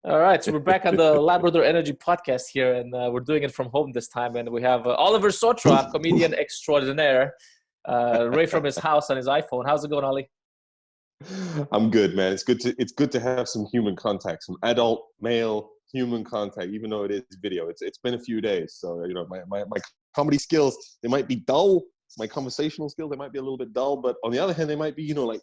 All right, so we're back on the Labrador Energy podcast here, and we're doing it from home this time. And we have Oliver Sotra, comedian extraordinaire, right from his house on his iPhone. How's it going, Ollie? I'm good, man. It's good to have some human contact, some adult male human contact, even though it is video. It's been a few days, so my comedy skills, they might be dull. My conversational skills, they might be a little bit dull, but on the other hand, they might be when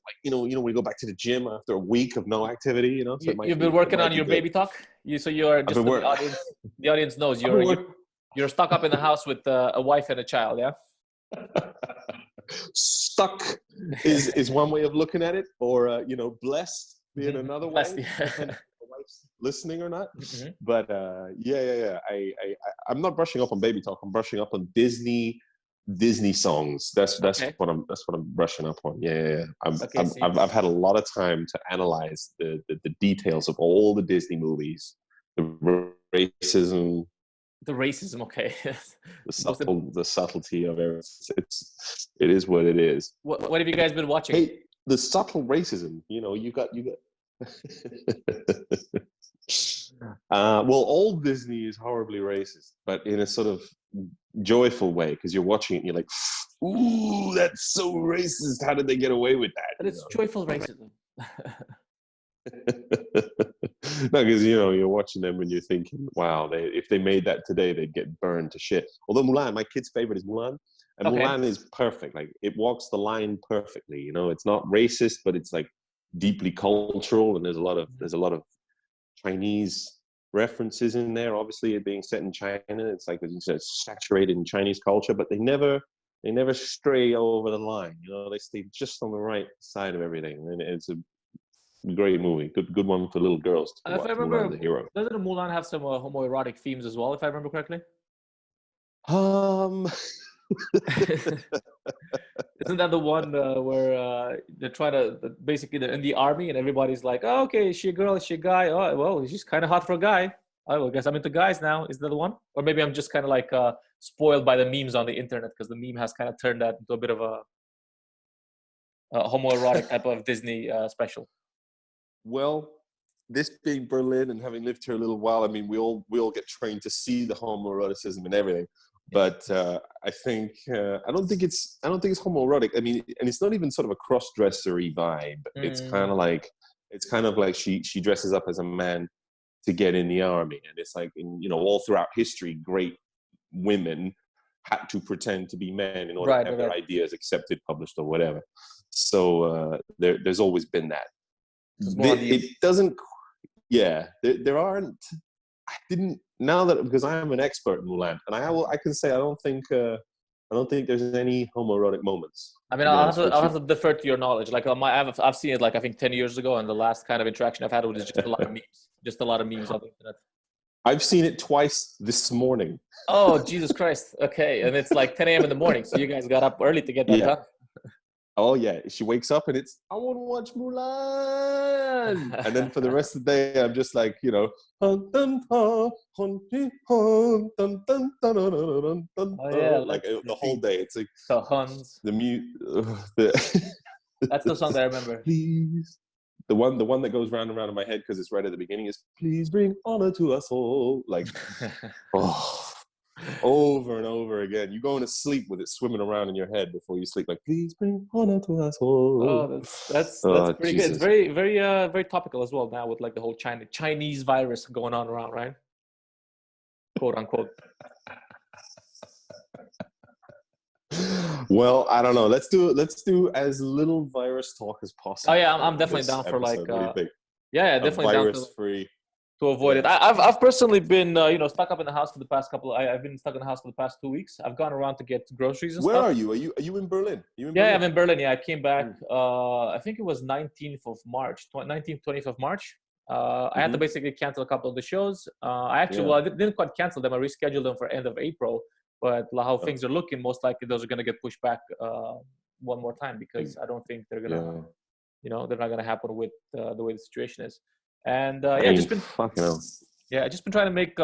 you go back to the gym after a week of no activity, so You've been working on your good. baby talk. So you're I've just been so work- the audience. The audience knows I've been you're stuck up in the house with a wife and a child. Yeah. Stuck is one way of looking at it, or blessed being another Blessed, way. yeah. Depending if the wife's listening or not. Mhm. But yeah. I'm not brushing up on baby talk. I'm brushing up on Disney songs. That's Okay. what I'm brushing up on. Yeah. Okay, so I've had a lot of time to analyze the details of all the Disney movies, the racism, the racism. Okay. the subtlety of it. It is what it is. What have you guys been watching? Hey, the subtle racism. You got. Well, all Disney is horribly racist, but in a sort of joyful way, because you're watching it and you're like, ooh, that's so racist. How did they get away with that? But it's joyful racism. No, because you're watching them and you're thinking, wow, if they made that today, they'd get burned to shit. Although Mulan, my kid's favorite is Mulan, and Okay. Mulan is perfect. Like, it walks the line perfectly. It's not racist, but it's like deeply cultural, and there's a lot of Chinese references in there. Obviously, it being set in China, it's like it's saturated in Chinese culture, but they never stray over the line. They stay just on the right side of everything, and it's a great movie. Good one for little girls to If watch. I remember, Mulan, the hero. doesn't Mulan have some homoerotic themes as well? If I remember correctly. Isn't that the one where they're trying to basically they're in the army and everybody's like, oh, okay, is she a girl? Is she a guy? Oh, well, she's kind of hot for a guy. Oh, well, I guess I'm into guys now. Is that the one? Or maybe I'm just kind of like spoiled by the memes on the internet because the meme has kind of turned that into a bit of a homoerotic type of Disney special. Well, this being Berlin and having lived here a little while, I mean, we all get trained to see the homoeroticism and everything. But I think I don't think it's homoerotic. I mean, and it's not even sort of a cross-dressery vibe. It's kind of like she dresses up as a man to get in the army, and it's like all throughout history, great women had to pretend to be men in order to have their ideas accepted, published, or whatever. So there's always been that. It doesn't. Yeah, there aren't. I didn't. Now that, because I am an expert in Mulan, and I can say I don't think there's any homoerotic moments. I mean, I'll have to defer to your knowledge. Like I've seen it like I think 10 years ago, and the last kind of interaction I've had with it is just a lot of memes, on the internet. I've seen it twice this morning. Oh, Jesus Christ! Okay, and it's like 10 a.m. in the morning, so you guys got up early to get that done. Oh yeah, she wakes up and it's, I want to watch Mulan, and then for the rest of the day, I'm just like, the whole day. It's like the Huns. That's the song that I remember. Please, the one that goes round and round in my head because it's right at the beginning is, please bring honor to us all. Like, over and over again. You're going to sleep with it swimming around in your head before you sleep. Like, please bring honor to us all. Oh, that's pretty good. It's very, very, very topical as well now with like the whole Chinese virus going on around, right? Quote unquote. Well, I don't know. Let's do as little virus talk as possible. Oh yeah, I'm definitely down for like. What do you think? Yeah, definitely virus-free. To avoid it. I've personally been stuck up in the house for the past I've been stuck in the house for the past 2 weeks. I've gone around to get groceries and stuff. Where are you? Are you in Berlin? I'm in Berlin. Yeah, I came back I think it was 19th of March, 19th, 20th of March. I had to basically cancel a couple of the shows. I didn't quite cancel them. I rescheduled them for end of April, but how things are looking, most likely those are going to get pushed back one more time because I don't think they're going to they're not going to happen with the way the situation is. And just been trying to make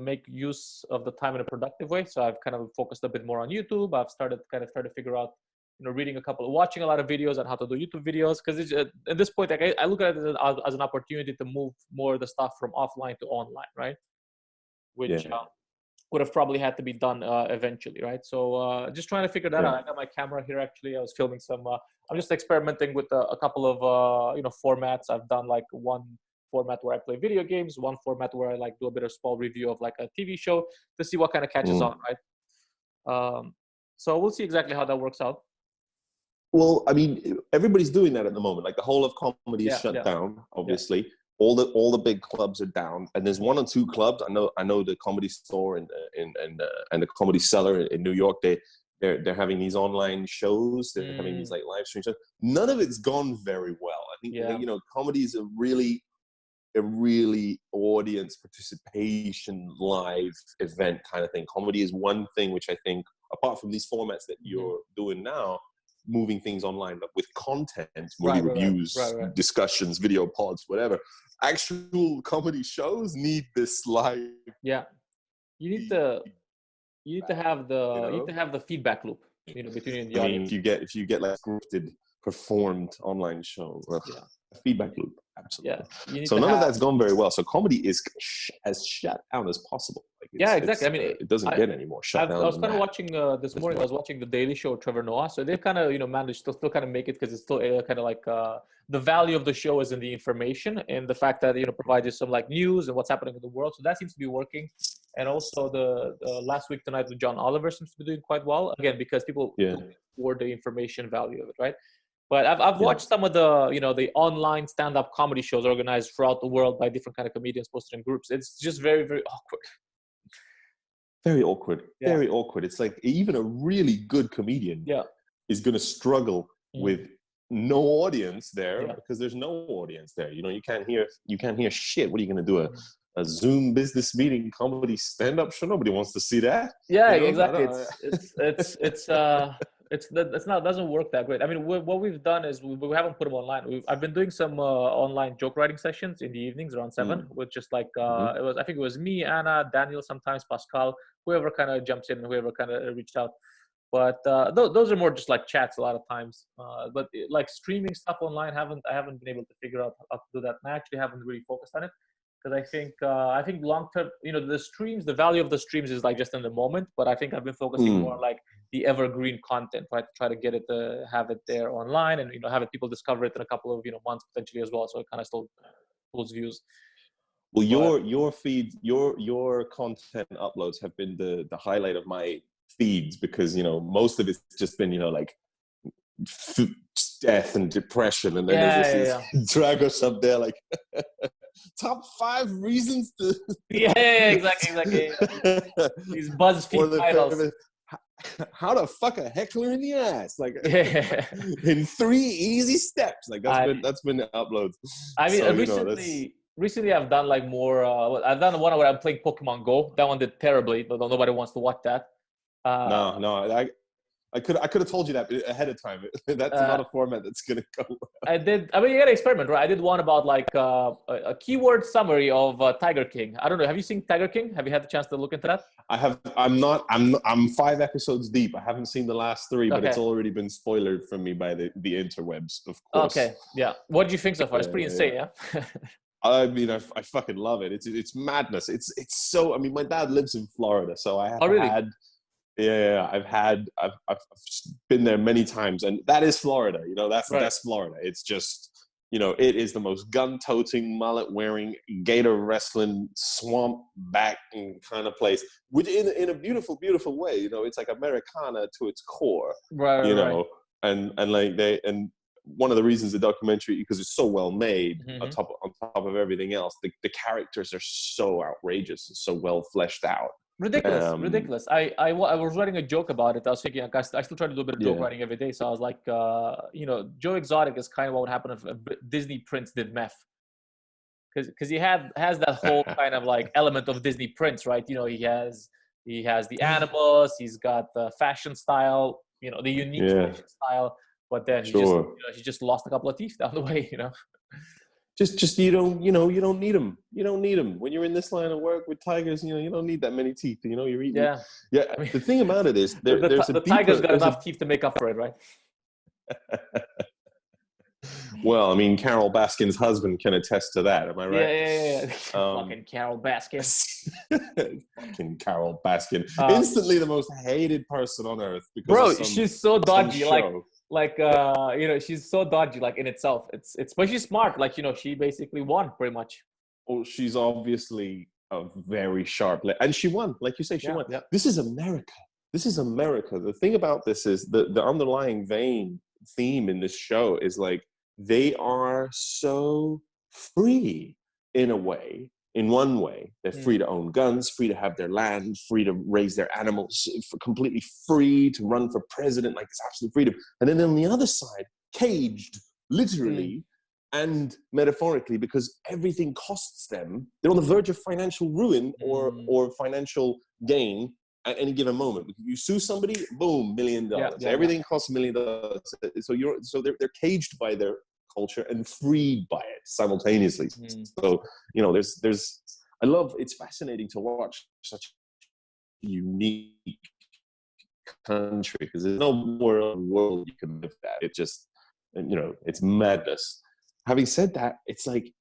make use of the time in a productive way. So I've kind of focused a bit more on YouTube. I've started to figure out reading watching a lot of videos on how to do YouTube videos, because at this point, like I look at it as an opportunity to move more of the stuff from offline to online, right? Which would have probably had to be done eventually, right? So just trying to figure that out. I got my camera here actually. I was filming some. I'm just experimenting with a couple of formats. I've done like one format where I play video games, one format where I like do a bit of small review of like a TV show to see what kind of catches on, right? So we'll see exactly how that works out. Well, I mean, everybody's doing that at the moment. Like the whole of comedy is shut down, obviously. Yeah. All the big clubs are down, and there's one or two clubs. I know the Comedy Store and the Comedy Cellar in New York. They're having these online shows. They're having these like live stream shows. None of it's gone very well. I think comedy is a really audience participation live event kind of thing. Comedy is one thing which I think, apart from these formats that you're doing now, moving things online, but with content, movie reviews, discussions, video pods, whatever. Actual comedy shows need this live. Yeah, you need to have the feedback loop, between the audience. If you get like scripted, performed online show, a feedback loop, absolutely. Yeah. So none of that's gone very well. So comedy is as shut down as possible. Exactly. I mean, it doesn't get any more shut down. I was kind of watching this morning. I was watching The Daily Show with Trevor Noah. So they kind of managed to still kind of make it, because it's still kind of like the value of the show is in the information and the fact that provides you some like news and what's happening in the world. So that seems to be working. And also the Last Week Tonight with John Oliver seems to be doing quite well, again because people for the information value of it, right? But I've watched some of the the online stand-up comedy shows organized throughout the world by different kind of comedians posted in groups. It's just very, very awkward. Very awkward. Very awkward. It's like even a really good comedian is going to struggle with no audience there because there's no audience there. You can't hear shit. What are you going to do? A Zoom business meeting comedy stand-up show? Nobody wants to see that. Yeah, exactly. It doesn't work that great. I mean, what we've done is we haven't put them online. I've been doing some online joke writing sessions in the evenings around 7, with just like I think it was me, Anna, Daniel, sometimes Pascal, whoever kind of jumps in and whoever kind of reached out. But those are more just like chats a lot of times. But like streaming stuff online, I haven't been able to figure out how to do that. And I actually haven't really focused on it. Because I think long term, the streams, the value of the streams is like just in the moment. But I think I've been focusing more on like the evergreen content, right? To try to get it to have it there online, and have people discover it in a couple of months potentially as well. So it kind of still pulls views. Well, your feed, your content uploads have been the highlight of my feeds, because most of it's just been like death and depression, and then there's this Dragos up there like. Top 5 reasons to exactly. These BuzzFeed titles. How to fuck a heckler in the ass, like in 3 easy steps. Like that's been uploads. I mean, so, recently I've done like more. I've done one where I'm playing Pokemon Go. That one did terribly, but nobody wants to watch that. No. I could have told you that ahead of time. That's not a format that's gonna go well. I mean, you gotta experiment, right? I did one about like a keyword summary of Tiger King. I don't know. Have you seen Tiger King? Have you had the chance to look into that? I have. I'm 5 episodes deep. I haven't seen the last 3, but it's already been spoiled for me by the interwebs, of course. Okay. Yeah. What did you think so far? It's pretty insane, yeah. I mean, I fucking love it. It's madness. It's so. I mean, my dad lives in Florida, so I have had. Yeah, I've been there many times, and that is Florida. That's Florida. It's just, it is the most gun-toting, mullet-wearing, gator wrestling, swamp back kind of place, which in a beautiful, beautiful way. It's like Americana to its core. Right. And one of the reasons the documentary, because it's so well made, on top of everything else, the characters are so outrageous and so well fleshed out. Ridiculous. I was writing a joke about it. I was thinking, I still try to do a bit of joke writing every day. So I was like, Joe Exotic is kind of what would happen if a Disney prince did meth. Because he has that whole kind of like element of Disney prince, right? He has the animals, he's got the fashion style, the unique fashion style. But then he just lost a couple of teeth down the way, Just you don't need them. You don't need them when you're in this line of work with tigers. You don't need that many teeth. You're eating. Yeah. I mean, the thing about it is, the tiger's got enough teeth to make up for it, right? Well, I mean, Carol Baskin's husband can attest to that. Am I right? Yeah. Fucking Carol Baskin. Fucking Carol Baskin. Uh, Instantly the most hated person on earth because bro, of she's so some dodgy. show. She's so dodgy. Like in itself, it's but she's smart. Like she basically won pretty much. Well, she's obviously a very sharp, and she won. Like you say, she won. Yeah. This is America. This is America. The thing about this is the underlying theme in this show is like they are so free in a way. In one way, they're free to own guns, free to have their land, free to raise their animals, completely free to run for president, like it's absolute freedom. And then on the other side, caged, literally, and metaphorically, because everything costs them. They're on the verge of financial ruin or financial gain at any given moment. You sue somebody, boom, $1 million. Everything costs $1 million. So they're caged by their culture and freed by it simultaneously. So it's fascinating to watch such a unique country because there's no more world you can live that. It just, it's madness. Having said that, it's like,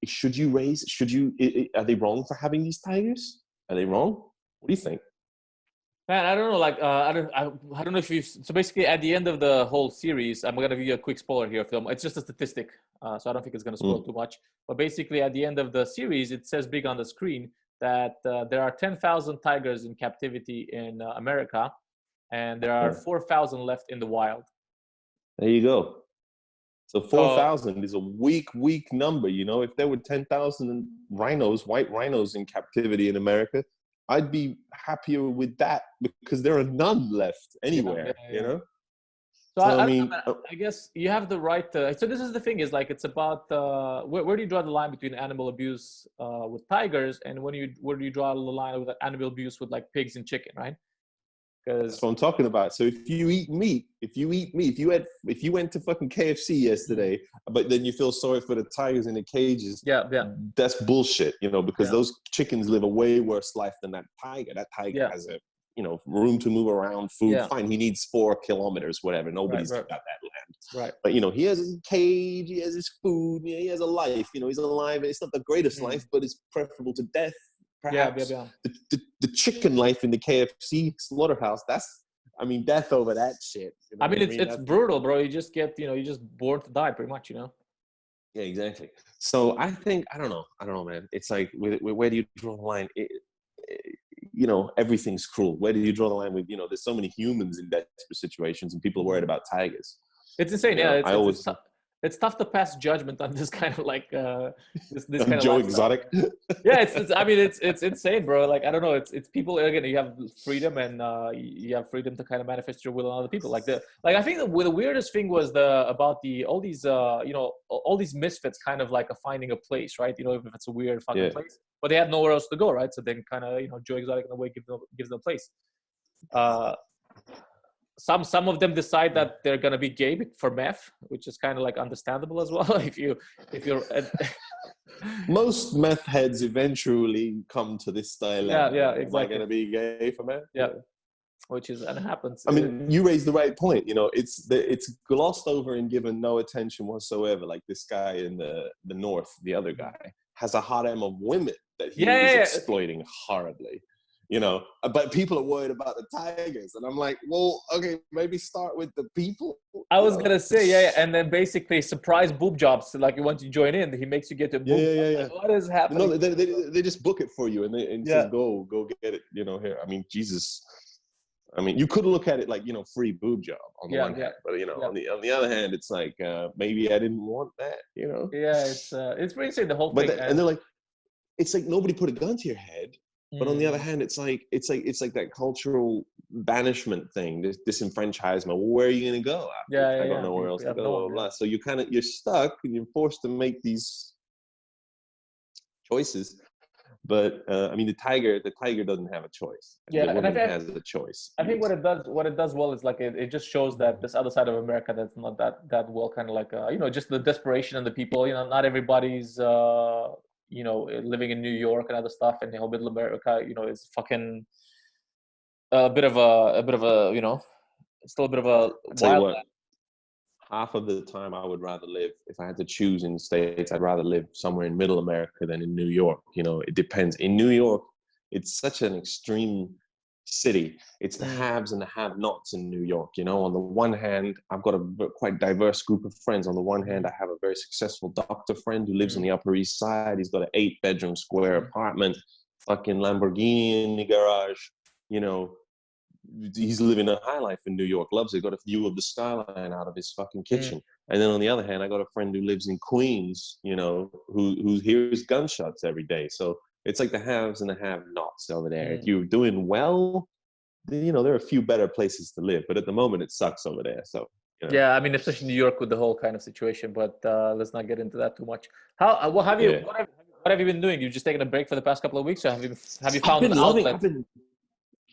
are they wrong for having these tigers? Are they wrong? What do you think? Man, I don't know. Like, I don't know if you've. So basically, at the end of the whole series, I'm gonna give you a quick spoiler here. Film. It's just a statistic, so I don't think it's gonna spoil too much. But basically, at the end of the series, it says big on the screen that there are 10,000 tigers in captivity in America, and there are 4,000 left in the wild. There you go. So 4,000 is a weak number. If there were 10,000 white rhinos in captivity in America, I'd be happier with that because there are none left anywhere, So I guess you have the right to, so this is the thing is like, it's about, where do you draw the line between animal abuse with tigers and where do you draw the line with animal abuse with like pigs and chicken, right? That's what I'm talking about. So if you went to fucking KFC yesterday, but then you feel sorry for the tigers in the cages, that's bullshit, because those chickens live a way worse life than that tiger. That tiger has a, room to move around, food, fine. He needs 4 kilometers, whatever. Nobody's got that land. Right. But, he has his cage, he has his food, he has a life, he's alive. It's not the greatest life, but it's preferable to death. Perhaps the chicken life in the KFC slaughterhouse, death over that shit. It's brutal, bro. You just get, you just born to die pretty much, Yeah, exactly. So I think, I don't know, man. It's like, where do you draw the line? Everything's cruel. Where do you draw the line with, there's so many humans in desperate situations and people are worried about tigers. It's insane. It's tough to pass judgment on this kind of like this kind of Joe Exotic. It's insane, bro. Like I don't know. It's people again. You have freedom and you have freedom to kind of manifest your will on other people. Like I think the weirdest thing was all these misfits kind of like finding a place, right? If it's a weird fucking place, but they had nowhere else to go, right? So then kind of Joe Exotic in a way gives them a place. Some of them decide that they're gonna be gay for meth, which is kind of like understandable as well. if you're most meth heads eventually come to this style. Exactly. Am I gonna be gay for meth? Which is and happens. You raised the right point. It's glossed over and given no attention whatsoever. Like this guy in the north, the other guy has a harem of women that he was exploiting horribly. But people are worried about the tigers. And I'm like, well, okay, maybe start with the people. I was going to say, and then basically surprise boob jobs. Like once you join in, he makes you get a boob. Like, what is happening? No, they just book it for you and say, go get it, here. Jesus. You could look at it like, free boob job on the one hand, but on the other hand, it's like, maybe I didn't want that, Yeah, it's pretty insane, the whole thing. And they're like, it's like nobody put a gun to your head. But on the other hand, it's like that cultural banishment thing, this disenfranchisement. Well, where are you going to go? I don't know where else to go. Blah, blah. So you're stuck and you're forced to make these choices. But the tiger doesn't have a choice. The woman has a choice. I think what it does well is like it just shows that this other side of America that's not that well, kind of like just the desperation of the people. Not everybody's. Living in New York and other stuff, and the whole middle America, is fucking a bit of a, still a bit of a wild. half of the time I would rather live, if I had to choose in the States, I'd rather live somewhere in middle America than in New York. You know, it depends. In New York, it's such an extreme city. It's the haves and the have-nots in New York. You know, on the one hand, I've got a quite diverse group of friends. On the one hand, I have a very successful doctor friend who lives on the Upper East Side. He's got an 8-bedroom square apartment, fucking Lamborghini in the garage. You know, he's living a high life in New York, loves it, got a view of the skyline out of his fucking kitchen. And then on the other hand, I got a friend who lives in Queens, you know, who hears gunshots every day. So it's like the haves and the have-nots over there. If you're doing well, then, you know, there are a few better places to live, but at the moment it sucks over there. So, you know. Yeah, I mean, especially New York with the whole kind of situation, but let's not get into that too much. What have you been doing? You've just taken a break for the past couple of weeks, or have you found an outlet?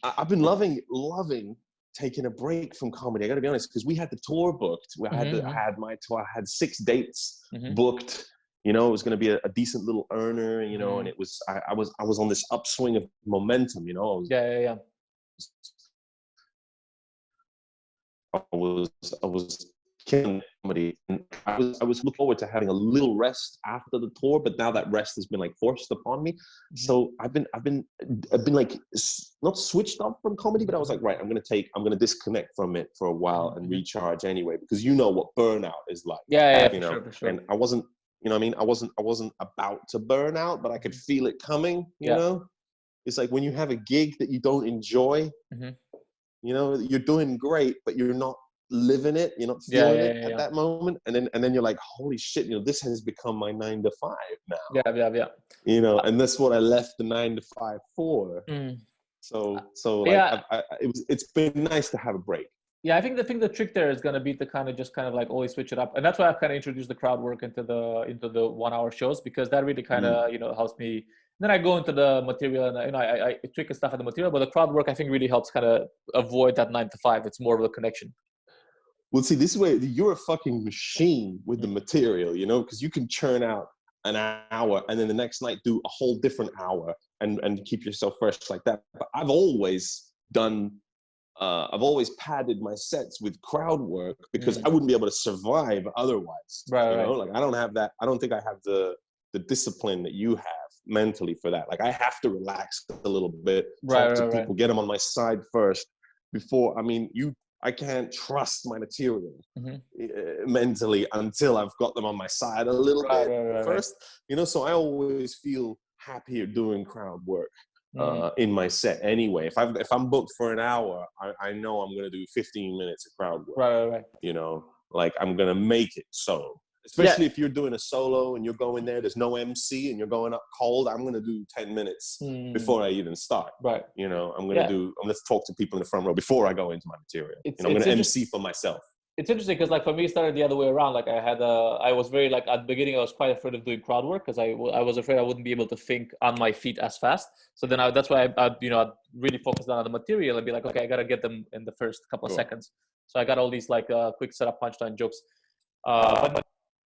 I've been loving taking a break from comedy. I got to be honest, because we had the tour booked. I had my tour. I had 6 dates booked. You know, it was going to be a decent little earner. You know, and it was. I was on this upswing of momentum. You know, I was killing comedy, and I was looking forward to having a little rest after the tour, but now that rest has been like forced upon me. So I've been like not switched off from comedy, but I was like, right, I'm gonna disconnect from it for a while and recharge anyway, because you know what burnout is like. For sure. And I wasn't, you know what I mean? I wasn't about to burn out, but I could feel it coming. You know, it's like when you have a gig that you don't enjoy. You know, you're doing great, but you're not living it. You're not feeling it at that moment. And then you're like, holy shit, you know, this has become my 9 to 5 now. Yeah. You know, and that's what I left the 9 to 5 for. So like, it's been nice to have a break. Yeah, I think the trick there is gonna be to kind of like always switch it up, and that's why I've kind of introduced the crowd work into the 1 hour shows, because that really kind of you know helps me. Then I go into the material, and you know I tweak stuff at the material, but the crowd work I think really helps kind of avoid that 9 to 5. It's more of a connection. Well, see, this is where you're a fucking machine with the material, you know, because you can churn out an hour and then the next night do a whole different hour and keep yourself fresh like that. But I've always padded my sets with crowd work because I wouldn't be able to survive otherwise. Right. Like I don't have that. I don't think I have the discipline that you have mentally for that. Like I have to relax a little bit, talk to people, get them on my side first before. I mean, I can't trust my material mentally until I've got them on my side a little bit first. You know, so I always feel happier doing crowd work in my set anyway. If I'm booked for an hour, I know I'm gonna do 15 minutes of crowd work. Right. You know, like I'm gonna make it so. Especially if you're doing a solo and you're going there's no MC and you're going up cold, I'm going to do 10 minutes before I even start. Right. You know, I'm going to talk to people in the front row before I go into my material. I'm going to MC for myself. It's interesting because like for me, it started the other way around. Like I was very like at the beginning, I was quite afraid of doing crowd work because I was afraid I wouldn't be able to think on my feet as fast. So then that's why I'd really focused on the material and be like, okay, I got to get them in the first couple of seconds. So I got all these like quick setup punchline jokes.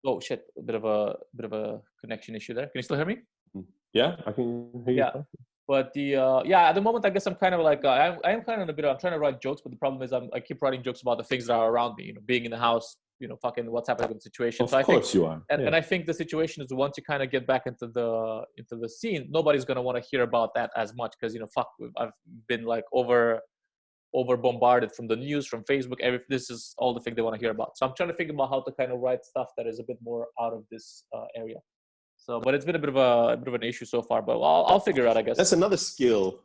Oh shit! A bit of a connection issue there. Can you still hear me? Yeah, I can hear you. Yeah, but at the moment I guess I'm kind of like I am kind of I'm trying to write jokes, but the problem is I keep writing jokes about the things that are around me. You know, being in the house, you know, fucking what's happening with the situation. Of course you are. And I think the situation is once you kind of get back into the scene, nobody's gonna want to hear about that as much because you know, I've been like over bombarded from the news, from Facebook. This is all the thing they want to hear about. So I'm trying to think about how to kind of write stuff that is a bit more out of this area. So, but it's been a bit of an issue so far. But I'll figure it out, I guess. That's another skill.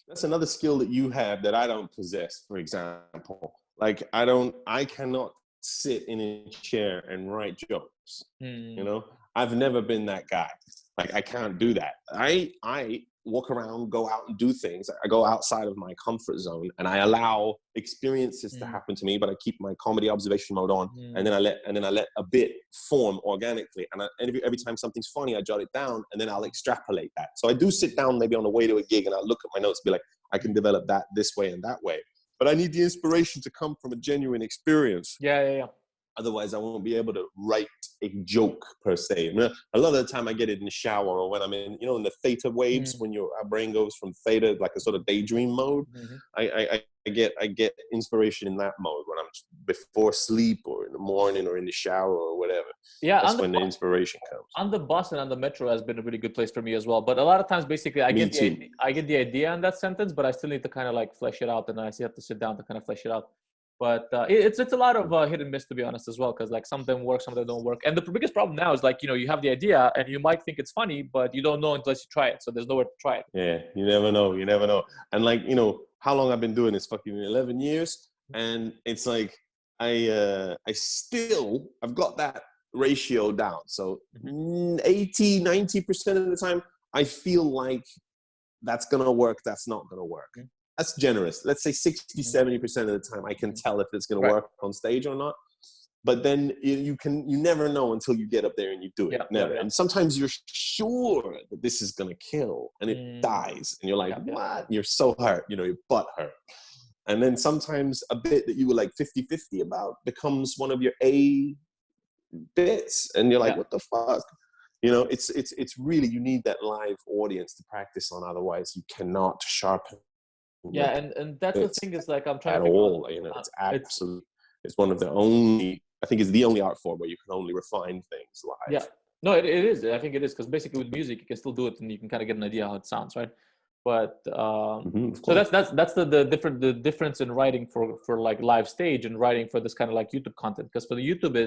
That you have that I don't possess. For example, like I cannot sit in a chair and write jokes. You know, I've never been that guy. Like I can't do that. I walk around, go out and do things. I go outside of my comfort zone and I allow experiences to happen to me, but I keep my comedy observation mode on, and then I let a bit form organically. And every time something's funny, I jot it down, and then I'll extrapolate that. So I do sit down maybe on the way to a gig, and I'll look at my notes, and be like, I can develop that this way and that way. But I need the inspiration to come from a genuine experience. Yeah. Otherwise, I won't be able to write a joke per se. I mean, a lot of the time I get it in the shower or when I'm in the theta waves, when our brain goes from theta, like a sort of daydream mode. I get inspiration in that mode when I'm before sleep or in the morning or in the shower or whatever. Yeah, that's when the inspiration comes. On the bus and on the metro has been a really good place for me as well. But a lot of times, basically, I get the idea in that sentence, but I still need to kind of like flesh it out, and I still have to sit down to kind of flesh it out. But it's a lot of hit and miss, to be honest, as well, because like some of them work, some of them don't work. And the biggest problem now is like, you have the idea and you might think it's funny, but you don't know unless you try it. So there's nowhere to try it. Yeah, you never know. And like, how long I've been doing this? Fucking 11 years. And it's like, I've got that ratio down. So 80, 90% of the time, I feel like that's going to work. That's not going to work. That's generous. Let's say 60, 70% of the time, I can tell if it's going to work on stage or not. But then you never know until you get up there and you do it. Never. And sometimes you're sure that this is going to kill and it dies. And you're like, what? You're so hurt, your butt hurt. And then sometimes a bit that you were like 50-50 about becomes one of your A bits. And you're like, what the fuck? It's really, you need that live audience to practice on. Otherwise you cannot sharpen. Yeah. And that's the thing is like, I'm trying to at all, it's absolutely, it's one of the only, I think it's the only art form where you can only refine things live. Yeah. No, it is. I think it is. Because basically with music, you can still do it and you can kind of get an idea how it sounds, right? But so that's the difference in writing for like live stage and writing for this kind of like YouTube content. Because for the YouTube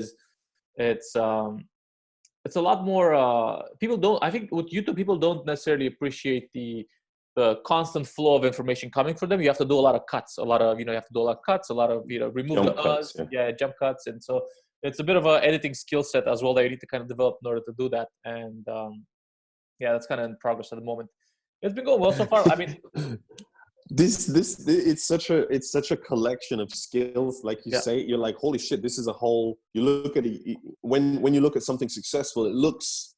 it's a lot more I think with YouTube people don't necessarily appreciate the constant flow of information coming for them. You have to do a lot of cuts, you have to do a lot of cuts, a lot of remove jump the cuts, jump cuts, and so it's a bit of an editing skill set as well that you need to kind of develop in order to do that. And that's kind of in progress at the moment. It's been going well so far. I mean, it's such a collection of skills, like you say. You're like, holy shit, this is a whole. You look at it when you look at something successful, it looks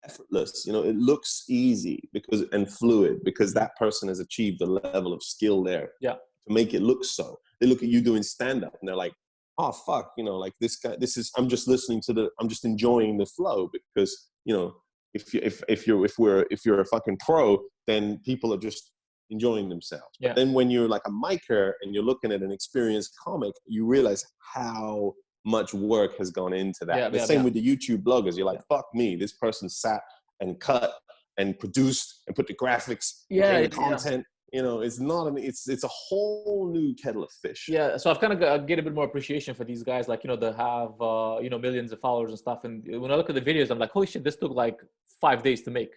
effortless. It looks easy and fluid because that person has achieved a level of skill there. To make it look so. They look at you doing stand up and they're like, oh fuck, like this guy. I'm just listening to I'm just enjoying the flow because if you're a fucking pro, then people are just enjoying themselves. But then when you're like a micer and you're looking at an experienced comic, you realize how much work has gone into that. The same with the YouTube bloggers. You're like, fuck me, this person sat and cut and produced and put the graphics and the content. It's not it's a whole new kettle of fish. Yeah, so I've kind of get a bit more appreciation for these guys, like that have millions of followers and stuff. And when I look at the videos, I'm like, holy shit, this took like 5 days to make.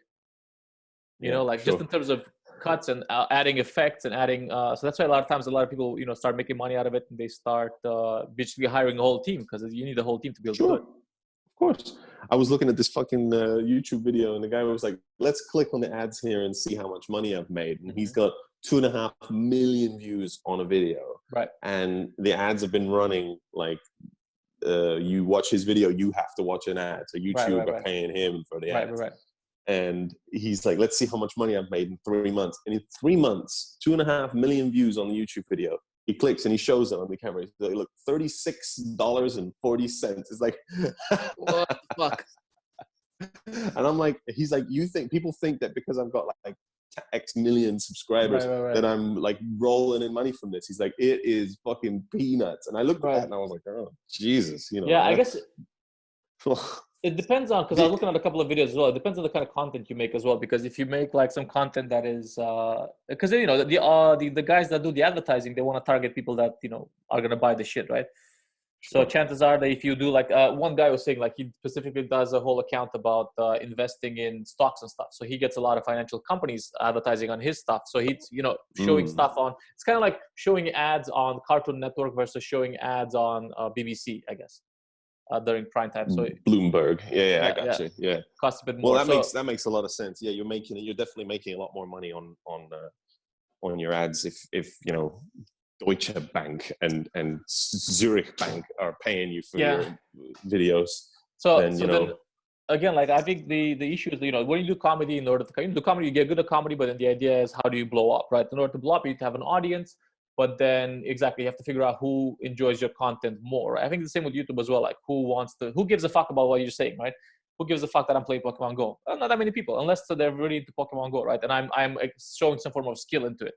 Just in terms of cuts and adding effects and adding. So that's why a lot of times a lot of people start making money out of it and they start basically hiring a whole team because you need a whole team to be able to do it. Of course. I was looking at this fucking YouTube video and the guy was like, let's click on the ads here and see how much money I've made. And he's got 2.5 million views on a video. Right. And the ads have been running like, you watch his video, you have to watch an ad. So YouTube are paying him for the ads. Right. And he's like, let's see how much money I've made in 3 months. And in 3 months, 2.5 million views on the YouTube video. He clicks and he shows it on the camera. He's like, look, $36.40. It's like, what the fuck? And I'm like, he's like, people think that because I've got like X million subscribers that I'm like rolling in money from this. He's like, it is fucking peanuts. And I looked at that and I was like, oh, Jesus. Yeah, I guess it depends on, because I was looking at a couple of videos as well. It depends on the kind of content you make as well. Because if you make like some content that is, because the guys that do the advertising, they want to target people that are gonna buy the shit, right? So chances are that if you do like one guy was saying like he specifically does a whole account about investing in stocks and stuff. So he gets a lot of financial companies advertising on his stuff. So he's showing stuff on. It's kind of like showing ads on Cartoon Network versus showing ads on BBC, I guess. During prime time, so Bloomberg, I got you. Yeah, costs a bit more. Well, that makes a lot of sense. Yeah, you're definitely making a lot more money on your ads if Deutsche Bank and Zurich Bank are paying you for your videos. So then, again, like I think the issue is when you do comedy, in order to do comedy, you get good at comedy, but then the idea is how do you blow up, right? In order to blow up, you need to have an audience. But then exactly, you have to figure out who enjoys your content more. I think the same with YouTube as well. Like who gives a fuck about what you're saying, right? Who gives a fuck that I'm playing Pokemon Go? Well, not that many people, unless they're really into Pokemon Go, right? And I'm showing some form of skill into it.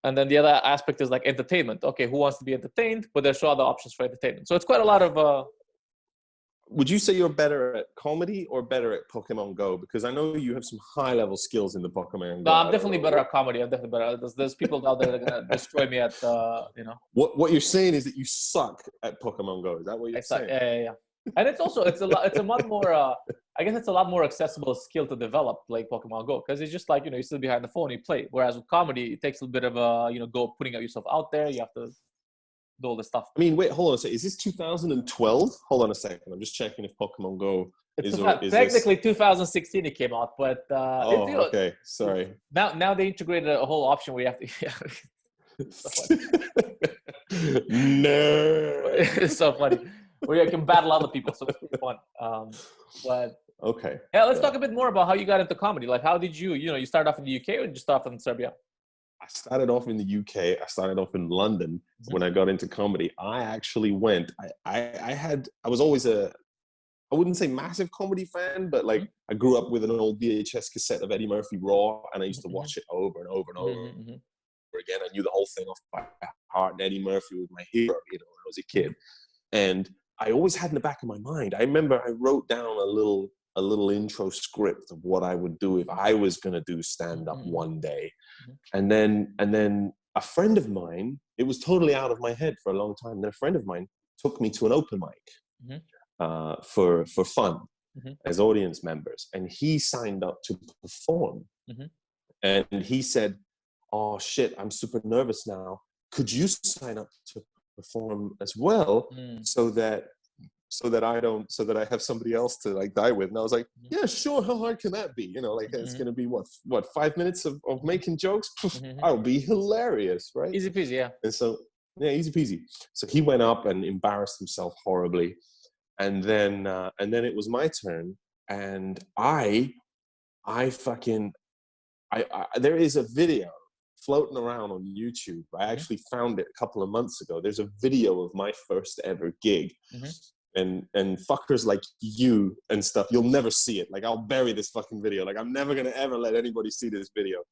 And then the other aspect is like entertainment. Okay, who wants to be entertained? But there's other options for entertainment. So it's quite a lot of. Would you say you're better at comedy or better at Pokemon Go? Because I know you have some high level skills in the Pokemon Go. No, I'm definitely better at comedy. I'm definitely better. There's people out there that are gonna destroy me at What you're saying is that you suck at Pokemon Go. Is that what you're saying? Yeah. And it's a lot more. I guess it's a lot more accessible skill to develop, like Pokemon Go, because it's just like you sit behind the phone, you play. Whereas with comedy, it takes a bit of putting out yourself out there. You have to do all this stuff. I mean, wait, hold on a second. Is this 2012? Hold on a second. I'm just checking if Pokemon Go is technically 2016 it came out, but okay. Sorry. Now they integrated a whole option where you have to. No. It's so funny. Where you can battle other people, so it's pretty fun. But okay. Yeah, let's talk a bit more about how you got into comedy. Like, how did you you started off in the UK or did you start off in Serbia? I started off in the UK. I started off in London when I got into comedy. I actually went. I was always I wouldn't say massive comedy fan, but like I grew up with an old VHS cassette of Eddie Murphy Raw, and I used to watch it over and over and over again. I knew the whole thing off by heart. And Eddie Murphy was my hero, when I was a kid. And I always had in the back of my mind. I remember I wrote down a little intro script of what I would do if I was going to do stand up one day. And then a friend of mine, it was totally out of my head for a long time. Then a friend of mine took me to an open mic for fun as audience members. And he signed up to perform. And he said, "Oh shit, I'm super nervous now. Could you sign up to perform as well so that I have somebody else to like die with?" And I was like, "Yeah, sure. How hard can that be? It's going to be what 5 minutes of making jokes? I'll be hilarious, right? Easy peasy, yeah." And so, yeah, easy peasy. So he went up and embarrassed himself horribly. And then it was my turn. And I there is a video floating around on YouTube. I actually found it a couple of months ago. There's a video of my first ever gig. And fuckers like you and stuff, you'll never see it. Like, I'll bury this fucking video. Like, I'm never gonna ever let anybody see this video.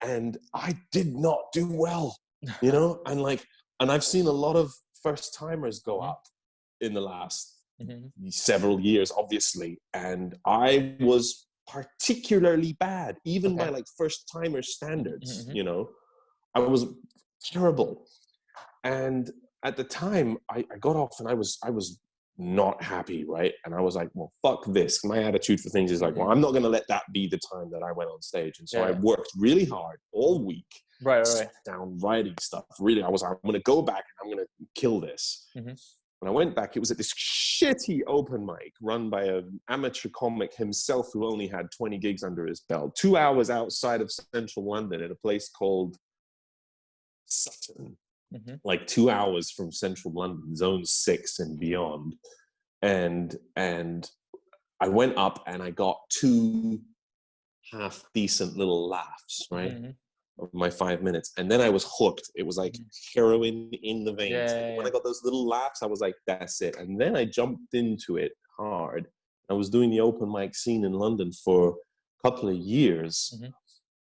And I did not do well, and I've seen a lot of first timers go up in the last several years, obviously. And I was particularly bad, even by like first timer standards. I was terrible. And at the time, I got off and I was not happy, right? And I was like, well, fuck this. My attitude for things is like, well, I'm not going to let that be the time that I went on stage. And so I worked really hard all week, sat down writing stuff. Really, I'm going to go back and I'm going to kill this. When I went back, it was at this shitty open mic run by an amateur comic himself who only had 20 gigs under his belt, 2 hours outside of central London at a place called Sutton. Like 2 hours from central London, zone 6 and beyond. And I went up and I got 2 half decent little laughs, right? Of my 5 minutes. And then I was hooked. It was like heroin in the veins. When I got those little laughs, I was like, that's it. And then I jumped into it hard. I was doing the open mic scene in London for a couple of years.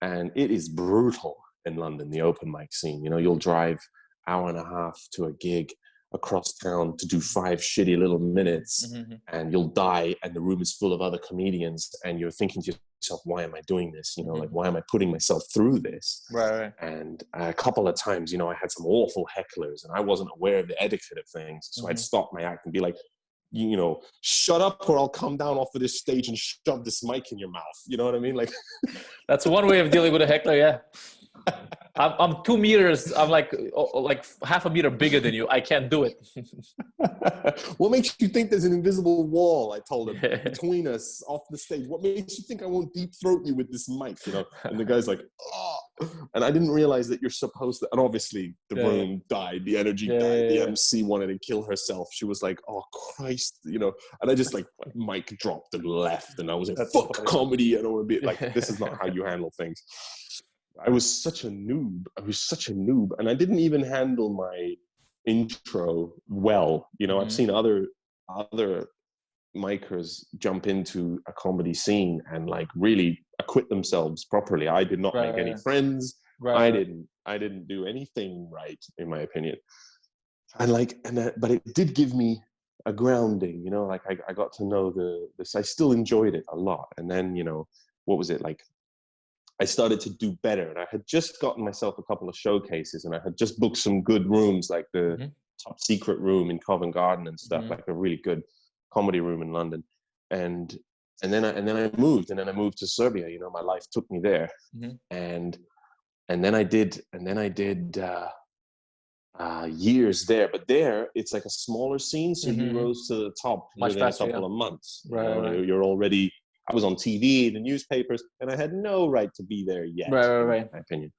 And it is brutal in London, the open mic scene. You'll drive hour and a half to a gig across town to do 5 shitty little minutes and you'll die and the room is full of other comedians and you're thinking to yourself, why am I doing this? Like, why am I putting myself through this? Right. And a couple of times, I had some awful hecklers and I wasn't aware of the etiquette of things. So I'd stop my act and be like, shut up or I'll come down off of this stage and shove this mic in your mouth. You know what I mean? Like, that's one way of dealing with a heckler. Yeah. I'm 2 meters. I'm like half a meter bigger than you. I can't do it. What makes you think there's an invisible wall? I told him, between us off the stage. What makes you think I won't deep throat you with this mic? And the guy's like, oh. And I didn't realize that you're supposed to. And obviously, the room died. The energy died. The MC wanted to kill herself. She was like, oh Christ, And I just like mic dropped and left. And I was like, fuck comedy. I don't want to be like, this is not how you handle things. I was such a noob. And I didn't even handle my intro well. I've seen other micers jump into a comedy scene and like really acquit themselves properly. I did not make any friends. Right. I didn't do anything right, in my opinion. But it did give me a grounding, you know, like I got to know this. I still enjoyed it a lot. And then, you know, what was it like? I started to do better, and I had just gotten myself a couple of showcases, and I had just booked some good rooms, like the Top Secret room in Covent Garden and stuff, like a really good comedy room in London. And then I moved to Serbia. You know, my life took me there, and then I did years there. But there, it's like a smaller scene, so you rose to the top Much within faster, a couple of months. Right. You're already. I was on TV, the newspapers, and I had no right to be there yet, right. in my opinion.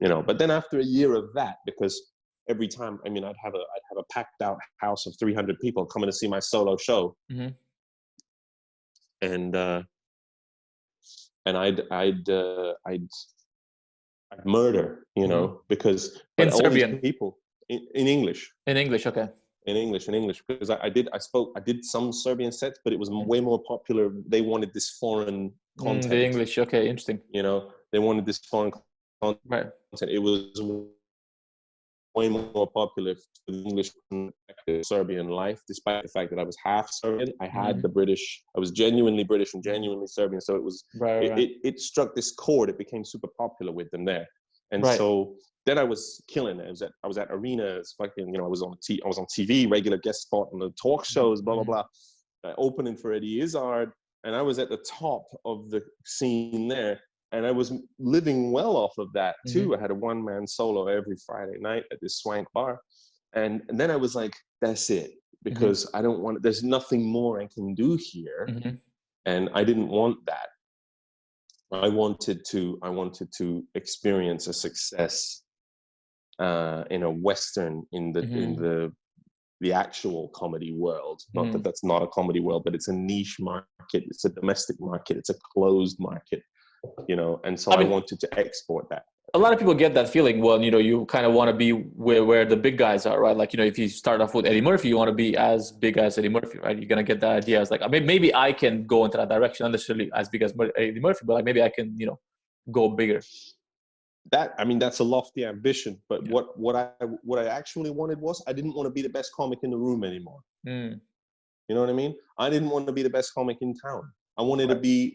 You know, but then after a year of that, because every time, I mean, I'd have a packed out house of 300 people coming to see my solo show, and I'd murder, you know, because in all Serbian, these people in English. In English, okay. In English, because I did some Serbian sets, but it was way more popular. They wanted this foreign content. The English, okay, interesting. You know, they wanted this foreign content. Right. It was way more popular for the English Serbian life, despite the fact that I was half Serbian. I had I was genuinely British and genuinely Serbian. So it was, it struck this chord. It became super popular with them there. And so then I was killing it. I was at arenas, fucking, you know, I was on TV, regular guest spot on the talk shows, blah, blah, blah. Opening for Eddie Izard. And I was at the top of the scene there. And I was living well off of that too. I had a one-man solo every Friday night at this swank bar. And then I was like, that's it. Because I don't want, there's nothing more I can do here. And I didn't want that. I wanted to experience a success in a Western, in the actual comedy world. Not that that's not a comedy world, but it's a niche market. It's a domestic market. It's a closed market, you know. And so I wanted to export that. A lot of people get that feeling. Well, you know, you kind of want to be where the big guys are, right? Like, you know, if you start off with Eddie Murphy, you want to be as big as Eddie Murphy, right? You're gonna get that idea. It's like, I mean, maybe I can go into that direction, not necessarily as big as Eddie Murphy, but like maybe I can, you know, go bigger. That's a lofty ambition. But what I actually wanted was, I didn't want to be the best comic in the room anymore. You know what I mean? I didn't want to be the best comic in town. I wanted to be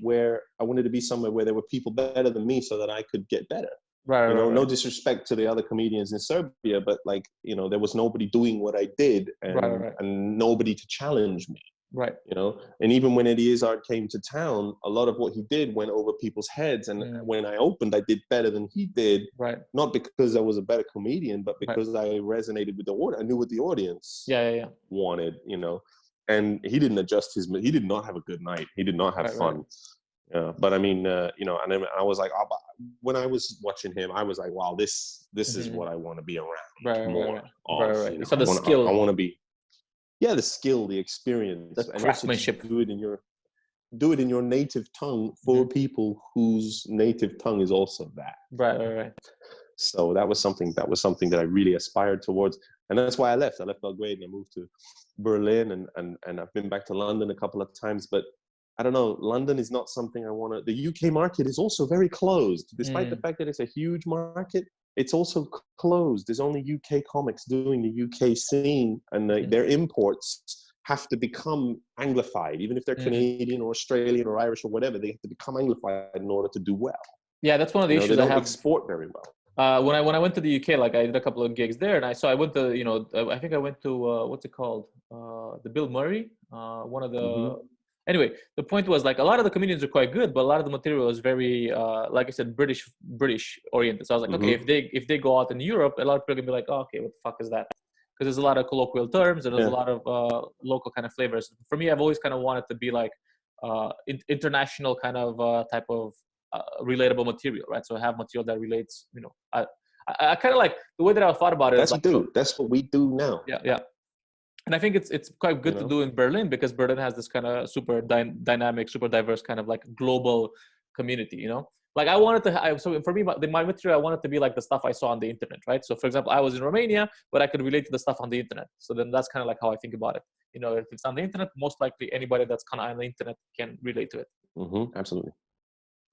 somewhere where there were people better than me, so that I could get better. You know, no disrespect to the other comedians in Serbia, but like, you know, there was nobody doing what I did, and nobody to challenge me. Right. You know, and even when Eddie Izard came to town, a lot of what he did went over people's heads. And when I opened, I did better than he did. Right. Not because I was a better comedian, but because I resonated with the audience. I knew what the audience wanted, you know. And he didn't adjust he did not have a good night. He did not have fun. But I mean, you know, and then I was like, when I was watching him, I was like, wow, this is what I want to be around more. You know? So the skill. I want to be, the skill, the experience, the craftsmanship. Do it in your native tongue for people whose native tongue is also that. Right. So that was something that I really aspired towards, and that's why I left. I left Belgrade and I moved to Berlin, and I've been back to London a couple of times, but I don't know, London is not something I want to. The UK market is also very closed, despite the fact that it's a huge market. It's also closed. There's only UK comics doing the UK scene, and their imports have to become Anglified, even if they're Canadian or Australian or Irish or whatever. They have to become Anglified in order to do well. Yeah, that's one of the issues they I don't have. Export very well. When I went to the UK, like I did a couple of gigs there, and I went to, you know, I think I went to what's it called, the Bill Murray, one of the. Anyway, the point was, like, a lot of the comedians are quite good, but a lot of the material is very, like I said, British oriented. So I was like, okay, if they go out in Europe, a lot of people can be like, oh, okay, what the fuck is that? Because there's a lot of colloquial terms and there's a lot of local kind of flavors. For me, I've always kind of wanted to be like international kind of type of relatable material, right? So I have material that relates, you know. I kind of like the way that I thought about it. That's what we do now. Yeah. And I think it's quite good to do in Berlin, because Berlin has this kind of super dynamic, super diverse kind of like global community, you know? Like I wanted to, so for me, my material, I wanted to be like the stuff I saw on the internet, right? So for example, I was in Romania, but I could relate to the stuff on the internet. So then that's kind of like how I think about it. You know, if it's on the internet, most likely anybody that's kind of on the internet can relate to it. Absolutely.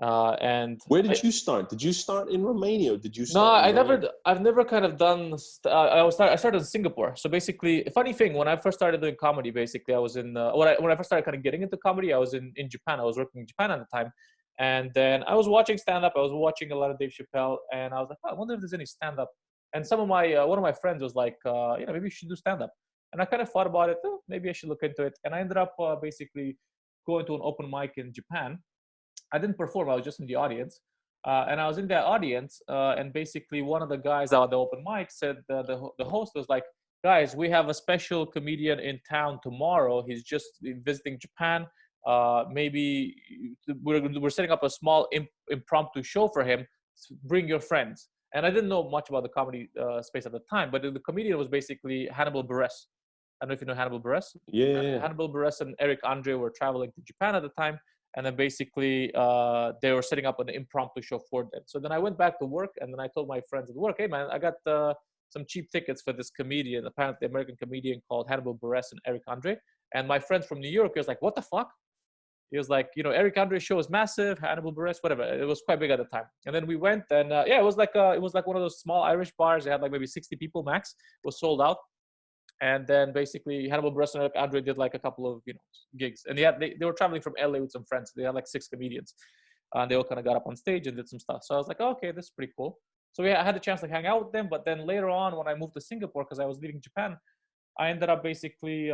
And where did you start? Did you start in Romania, or did you no, start in I've never kind of done. I started in Singapore. So basically, funny thing, when I first started doing comedy, basically I was in when I first started kind of getting into comedy, I was in Japan. I was working in Japan at the time, and then I was watching stand up. I was watching a lot of Dave Chappelle, and I was like, oh, I wonder if there's any stand up. And some of my one of my friends was like, maybe you should do stand up. And I kind of thought about it. Oh, maybe I should look into it. And I ended up basically going to an open mic in Japan. I didn't perform. I was just in the audience. And I was in that audience, and basically one of the guys at the open mic said, the host was like, guys, we have a special comedian in town tomorrow. He's just visiting Japan. Maybe we're setting up a small impromptu show for him. Bring your friends. And I didn't know much about the comedy space at the time, but the comedian was basically Hannibal Buress. I don't know if you know Hannibal Buress. Yeah. Hannibal Buress and Eric Andre were traveling to Japan at the time. And then basically they were setting up an impromptu show for them. So then I went back to work, and then I told my friends at work, hey man, I got some cheap tickets for this comedian, apparently American comedian called Hannibal Buress and Eric Andre. And my friends from New York, he was like, what the fuck? He was like, Eric Andre's show is massive, Hannibal Buress, whatever. It was quite big at the time. And then we went, and it was like one of those small Irish bars. They had like maybe 60 people max. It was sold out. And then basically Hannibal Buress and Eric Andre did like a couple of gigs, and they were traveling from LA with some friends. They had like 6 comedians, and they all kind of got up on stage and did some stuff. So I was like, oh, okay, this is pretty cool. So I had the chance to hang out with them. But then later on, when I moved to Singapore, because I was leaving Japan, I ended up basically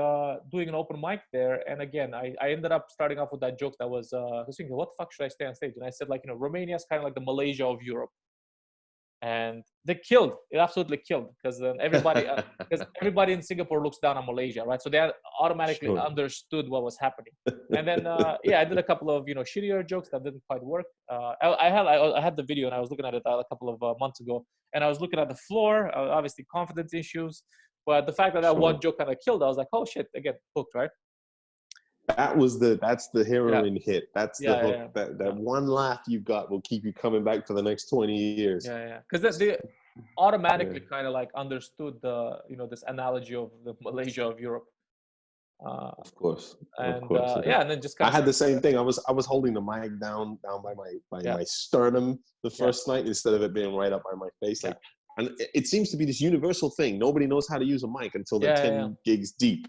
doing an open mic there. And again, I ended up starting off with that joke that was thinking, what the fuck should I stay on stage? And I said, like, Romania is kind of like the Malaysia of Europe. And they killed. It absolutely killed, because then everybody in Singapore looks down on Malaysia, right? So they had automatically understood what was happening. And then I did a couple of shittier jokes that didn't quite work. I had the video, and I was looking at it a couple of months ago, and I was looking at the floor. Obviously, confidence issues, but the fact that one joke kind of killed, I was like, oh shit, again, hooked, right? That's the heroin hit. That's the hook. That one laugh you got will keep you coming back for the next 20 years. Because they automatically kind of like understood the this analogy of the Malaysia of Europe. Of course. And then just kind of I had the same thing. I was holding the mic down by my sternum the first night, instead of it being right up by my face. Like, and it seems to be this universal thing. Nobody knows how to use a mic until they're 10 gigs deep.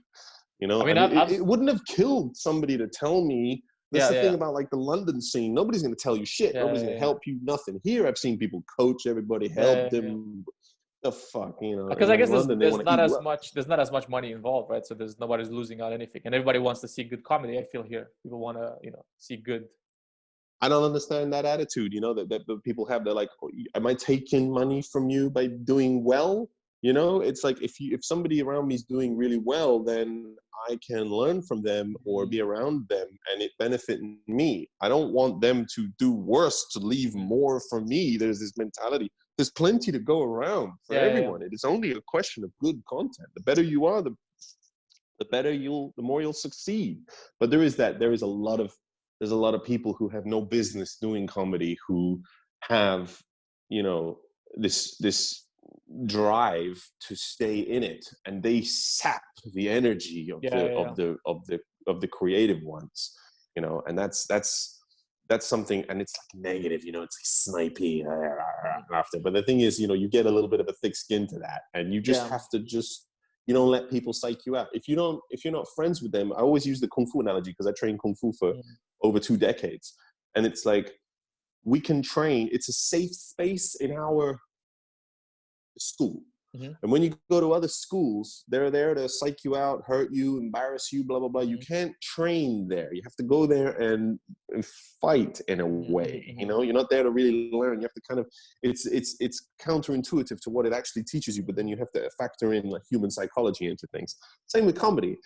I mean, it wouldn't have killed somebody to tell me. That's the thing about like the London scene. Nobody's going to tell you shit. Nobody's going to help you. Nothing. Here, I've seen people coach everybody, help them. The fuck, Because I guess there's not as much money involved, right? So nobody's losing out anything, and everybody wants to see good comedy. I feel here people want to see good. I don't understand that attitude. That people have. They're like, am I taking money from you by doing well? It's like if somebody around me is doing really well, then I can learn from them or be around them, and it benefit me. I don't want them to do worse, to leave more for me. There's this mentality. There's plenty to go around for everyone. It is only a question of good content. The better you are, the more you'll succeed. But there's a lot of people who have no business doing comedy, who have this drive to stay in it, and they sap the energy of the creative ones, and that's something, and it's like negative, it's like snipey after. But the thing is, you get a little bit of a thick skin to that, and you just have to you don't let people psych you out. If you're not friends with them, I always use the kung fu analogy, because I trained kung fu for over 2 decades, and it's like, we can train. It's a safe space in our school. And when you go to other schools, they're there to psych you out, hurt you, embarrass you, blah blah blah. You can't train there. You have to go there and fight in a way. You're not there to really learn. You have to kind of, it's counterintuitive to what it actually teaches you, but then you have to factor in like human psychology into things. Same with comedy.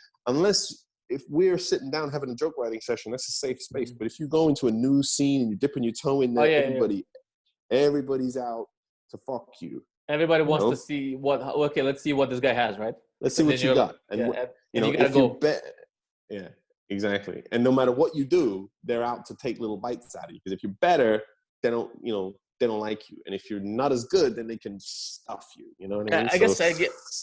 If we're sitting down having a joke writing session, that's a safe space. But if you go into a new scene and you're dipping your toe in there, everybody's out to fuck you. Everybody wants to see let's see what this guy has, right? Let's see what you got. And you gotta go. Yeah, exactly. And no matter what you do, they're out to take little bites out of you. Because if you're better, they don't, they don't like you. And if you're not as good, then they can stuff you. You know what I mean?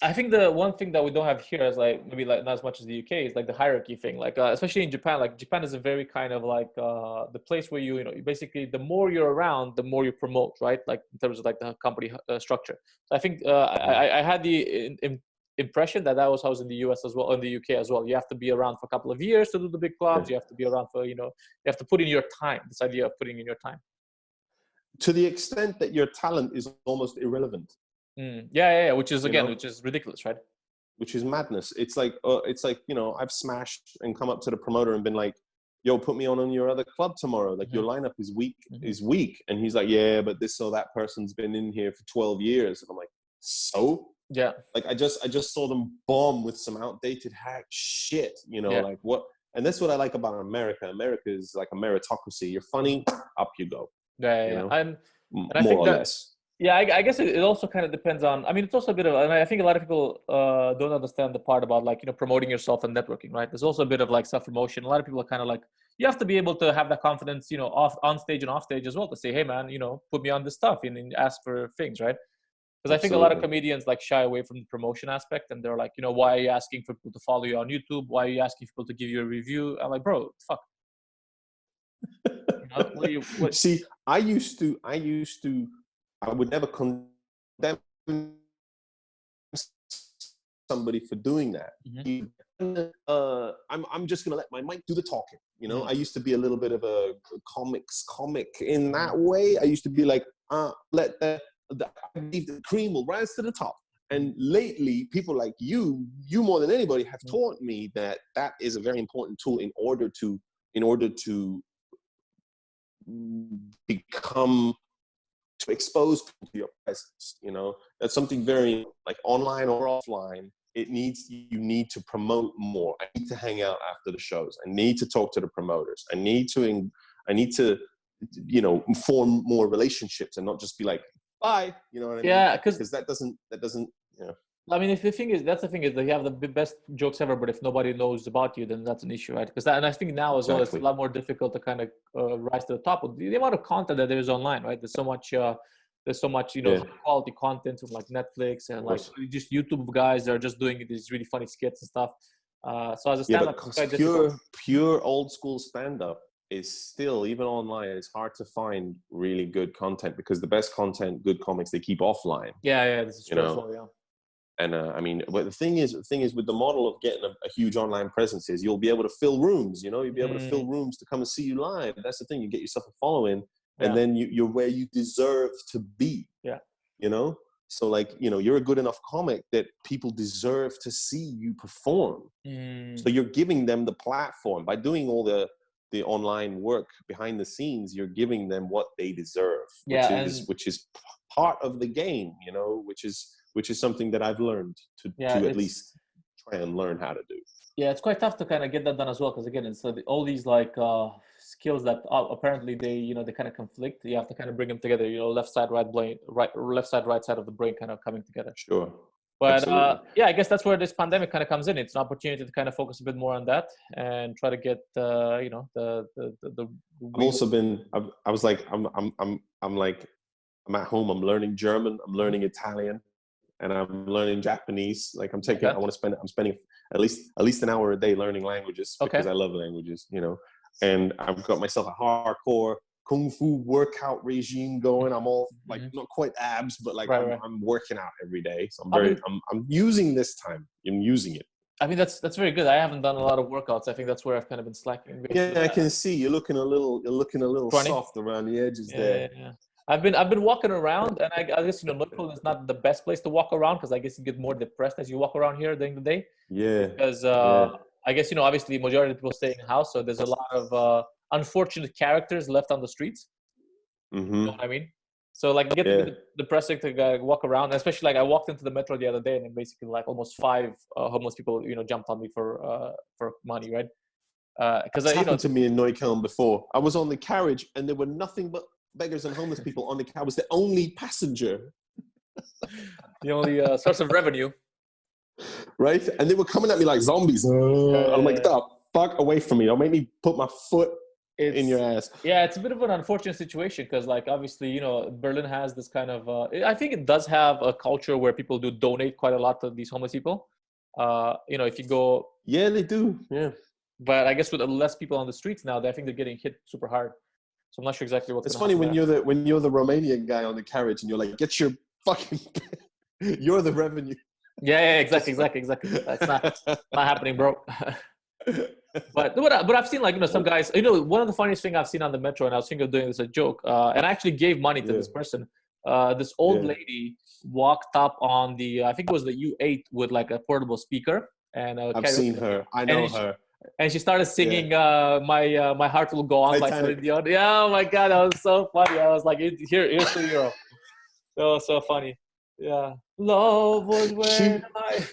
I think the one thing that we don't have here is like maybe like not as much as the UK is like the hierarchy thing. Like especially in Japan, like Japan is a very kind of like the place where you know, basically the more you're around, the more you promote, right? Like in terms of like the company structure. So I think I had the impression that was how it was in the US as well, in the UK as well. You have to be around for a couple of years to do the big clubs. You have to be around for, you know, you have to put in your time. This idea of putting in your time. To the extent that your talent is almost irrelevant. Yeah. Which is again, which is ridiculous, right? Which is madness. It's like, you know, I've smashed and come up to the promoter and been like, yo, put me on your other club tomorrow. Like your lineup is weak. And he's like, yeah, but this or that person's been in here for 12 years. And I'm like, so? Yeah. Like I just saw them bomb with some outdated hack shit, you know, like what? And that's what I like about America. America is like a meritocracy. You're funny, up you go. Yeah. You know? And I more think or less. Yeah, I guess it also kind of depends on, I mean, it's also a bit of, and I think a lot of people don't understand the part about like, you know, promoting yourself and networking, right? There's also a bit of like self-promotion. A lot of people are kind of like, you have to be able to have that confidence, you know, on stage and off stage as well to say, hey man, you know, put me on this stuff and ask for things, right? Because I think a lot of comedians like shy away from the promotion aspect and they're like, you know, why are you asking for people to follow you on YouTube? Why are you asking people to give you a review? I'm like, bro, fuck. You know, See, I would never condemn somebody for doing that. I'm just gonna let my mic do the talking. You know, I used to be a little bit of a comic in that way. I used to be like, let the cream will rise to the top. And lately, people like you more than anybody have taught me that is a very important tool in order to become, to expose people to your presence. You know, that's something very like online or offline. You need to promote more. I need to hang out after the shows. I need to talk to the promoters. I need to, you know, form more relationships and not just be like, bye. You know what I mean? Yeah, because that doesn't, you know. I mean, if the thing is, that's the thing is that you have the best jokes ever, but if nobody knows about you, then that's an issue, right? Because and I think now as well, it's a lot more difficult to kind of rise to the top with the amount of content that there is online, right? There's so much, you know, high quality content from like Netflix and like just YouTube guys that are just doing these really funny skits and stuff. So as a stand-up, pure old school stand-up is still, even online, it's hard to find really good content because the best content, good comics, they keep offline. Yeah, this is true as well, yeah. And I mean, but the thing is with the model of getting a huge online presence is you'll be able to fill rooms, you know, you'll be able to fill rooms to come and see you live. That's the thing. You get yourself a following and then you're where you deserve to be. Yeah. You know? So like, you know, you're a good enough comic that people deserve to see you perform. So you're giving them the platform by doing all the online work behind the scenes. You're giving them what they deserve, which is part of the game, you know, which is something that I've learned to at least try and learn how to do. Yeah, it's quite tough to kind of get that done as well, because again, it's all these like skills that apparently they kind of conflict. You have to kind of bring them together. You know, left side, right side of the brain kind of coming together. Sure. But I guess that's where this pandemic kind of comes in. It's an opportunity to kind of focus a bit more on that and try to get you know, the. I've also been. I was like, I'm at home. I'm learning German. I'm learning Italian. And I'm learning Japanese. Like I'm spending at least an hour a day learning languages because I love languages, you know. And I've got myself a hardcore kung fu workout regime going. I'm all like not quite abs, but like I'm working out every day. So I'm using this time. I'm using it. I mean that's very good. I haven't done a lot of workouts. I think that's where I've kind of been slacking. Yeah, I can see you're looking a little soft around the edges there. Yeah. I've been walking around, and I guess, you know, Liverpool is not the best place to walk around because I guess you get more depressed as you walk around here during the day. Yeah. Because I guess, you know, obviously majority of people stay in the house, so there's a lot of unfortunate characters left on the streets. You know what I mean? So like it gets a bit depressing to walk around, especially like I walked into the metro the other day, and then basically like almost 5 homeless people, you know, jumped on me for money, right? Because it's happened to me in Neukölln before. I was on the carriage, and there were nothing but beggars and homeless people on the car. I was the only passenger. The only source of revenue. Right? And they were coming at me like zombies. I'm like, the fuck away from me. Don't make me put my foot in your ass. Yeah, it's a bit of an unfortunate situation because, like, obviously, you know, Berlin has this kind of. I think it does have a culture where people do donate quite a lot to these homeless people. You know, if you go. Yeah, they do. Yeah. But I guess with less people on the streets now, I think they're getting hit super hard. So I'm not sure exactly what's. It's funny when you're the Romanian guy on the carriage and you're like, get your fucking. You're the revenue. Yeah, exactly. That's not happening, bro. But I've seen, like, you know, some guys, you know, one of the funniest thing I've seen on the metro, and I was thinking of doing this as a joke, and I actually gave money to this person. This old lady walked up on the, I think it was the U8 with like a portable speaker, and I've seen her. I know her. And she started singing my heart will go on by Celine Dion. Yeah, oh my god, that was so funny. I was like, here's the euro. That was so funny. Yeah, love was when I.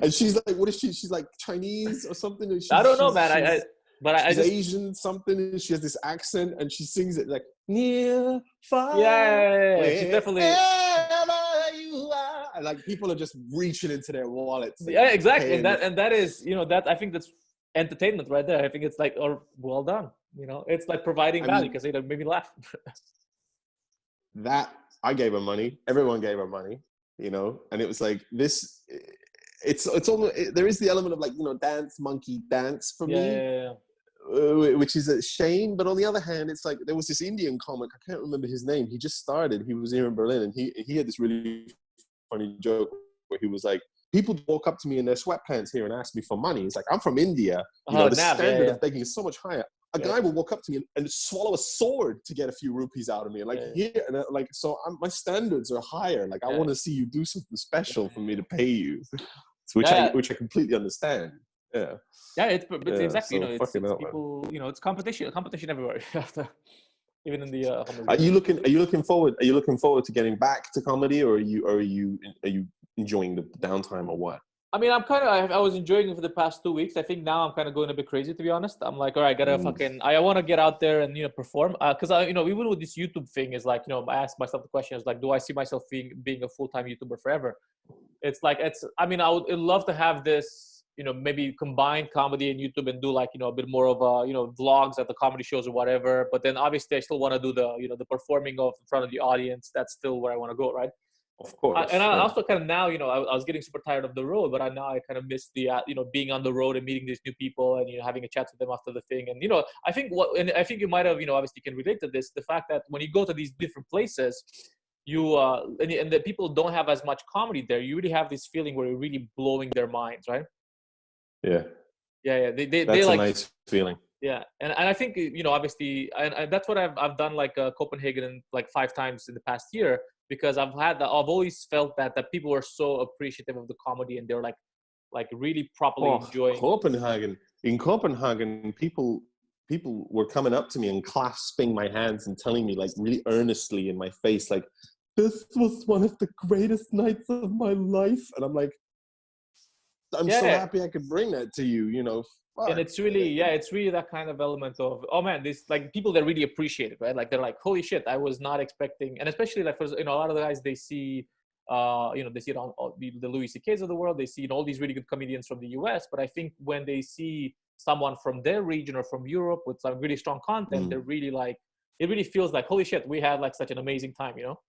And she's like, what is she? She's like Chinese or something. I don't know, man. She's Asian something. And she has this accent, and she sings it like near far. Yeah. She's definitely. You are. And like people are just reaching into their wallets. Yeah, exactly. And that is, you know, that I think that's entertainment right there. I think it's like, or well done. You know, it's like providing value because it made me laugh. That I gave her money. Everyone gave her money. You know, and it was like this. It's almost, there is the element of like, you know, dance monkey dance for me, which is a shame. But on the other hand, it's like there was this Indian comic, I can't remember his name. He just started. He was here in Berlin, and he had this really funny joke where he was like, people walk up to me in their sweatpants here and ask me for money. It's like, I'm from India. You know, the standard of begging is so much higher. A guy will walk up to me and swallow a sword to get a few rupees out of me. Like here, and like, so my standards are higher. Like I want to see you do something special for me to pay you. Which I completely understand. Yeah. Yeah, it's exactly. So, you know, it's people. You know, it's competition everywhere. Even in the. Are you looking forward to getting back to comedy, or are you enjoying the downtime, or what? I mean, I was enjoying it for the past 2 weeks. I think now I'm kind of going a bit crazy, to be honest. I'm like, all right, I want to get out there and, you know, perform. Because you know, even with this YouTube thing, is like, you know, I ask myself the question is like, do I see myself being a full-time YouTuber forever? It's like, I mean, I would love to have this, you know, maybe combine comedy and YouTube and do like, you know, a bit more of you know, vlogs at the comedy shows or whatever. But then obviously I still want to do the, you know, the performing in front of the audience. That's still where I want to go, right? Of course. And I also kind of now, you know, I was getting super tired of the road, but I kind of miss the, you know, being on the road and meeting these new people and, you know, having a chat with them after the thing. And, you know, I think you might have, you know, obviously can relate to this, the fact that when you go to these different places, you and the people don't have as much comedy there. You really have this feeling where you're really blowing their minds, right? Yeah. They that's like a nice feeling. Yeah, and I think, you know, obviously, and that's what I've done, like Copenhagen like 5 times in the past year, because I've always felt that people were so appreciative of the comedy, and they're like really properly enjoying. Copenhagen. In Copenhagen, people were coming up to me and clasping my hands and telling me like really earnestly in my face, like, this was one of the greatest nights of my life. And I'm like, I'm so happy I could bring that to you, you know. Fuck. And it's really, it's really that kind of element of, oh man, this, like, people that really appreciate it, right? Like, they're like, holy shit, I was not expecting. And especially like, for, you know, a lot of the guys, they see, you know, they see it on the Louis C.K.'s of the world. They see, you know, all these really good comedians from the US. But I think when they see someone from their region or from Europe with some really strong content, they're really like, it really feels like, holy shit, we had like such an amazing time, you know?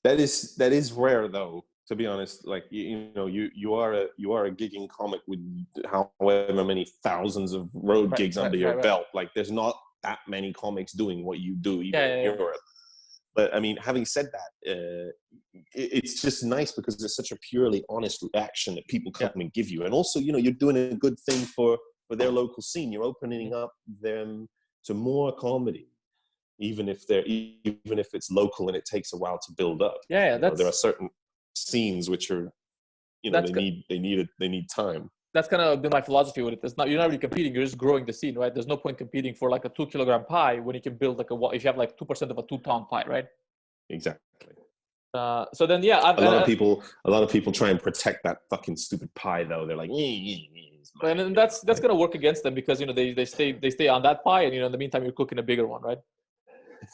That is rare though, to be honest. Like, you know, you are a gigging comic with however many thousands of road gigs under your belt. Like, there's not that many comics doing what you do even in Europe. But I mean, having said that, it's just nice because there's such a purely honest reaction that people come and give you. And also, you know, you're doing a good thing for their local scene. You're opening up them to more comedy, even if it's local and it takes a while to build up. There are certain scenes which are, you know, they need time. That's kind of been my philosophy with it. You're not really competing, you're just growing the scene, right? There's no point competing for like a 2-kilogram pie when you can build like if you have like 2% of a 2-ton pie, right? Exactly. So then, a lot of people try and protect that fucking stupid pie though. They're like, and that's gonna work against them because, you know, they stay on that pie, and, you know, in the meantime you're cooking a bigger one, right?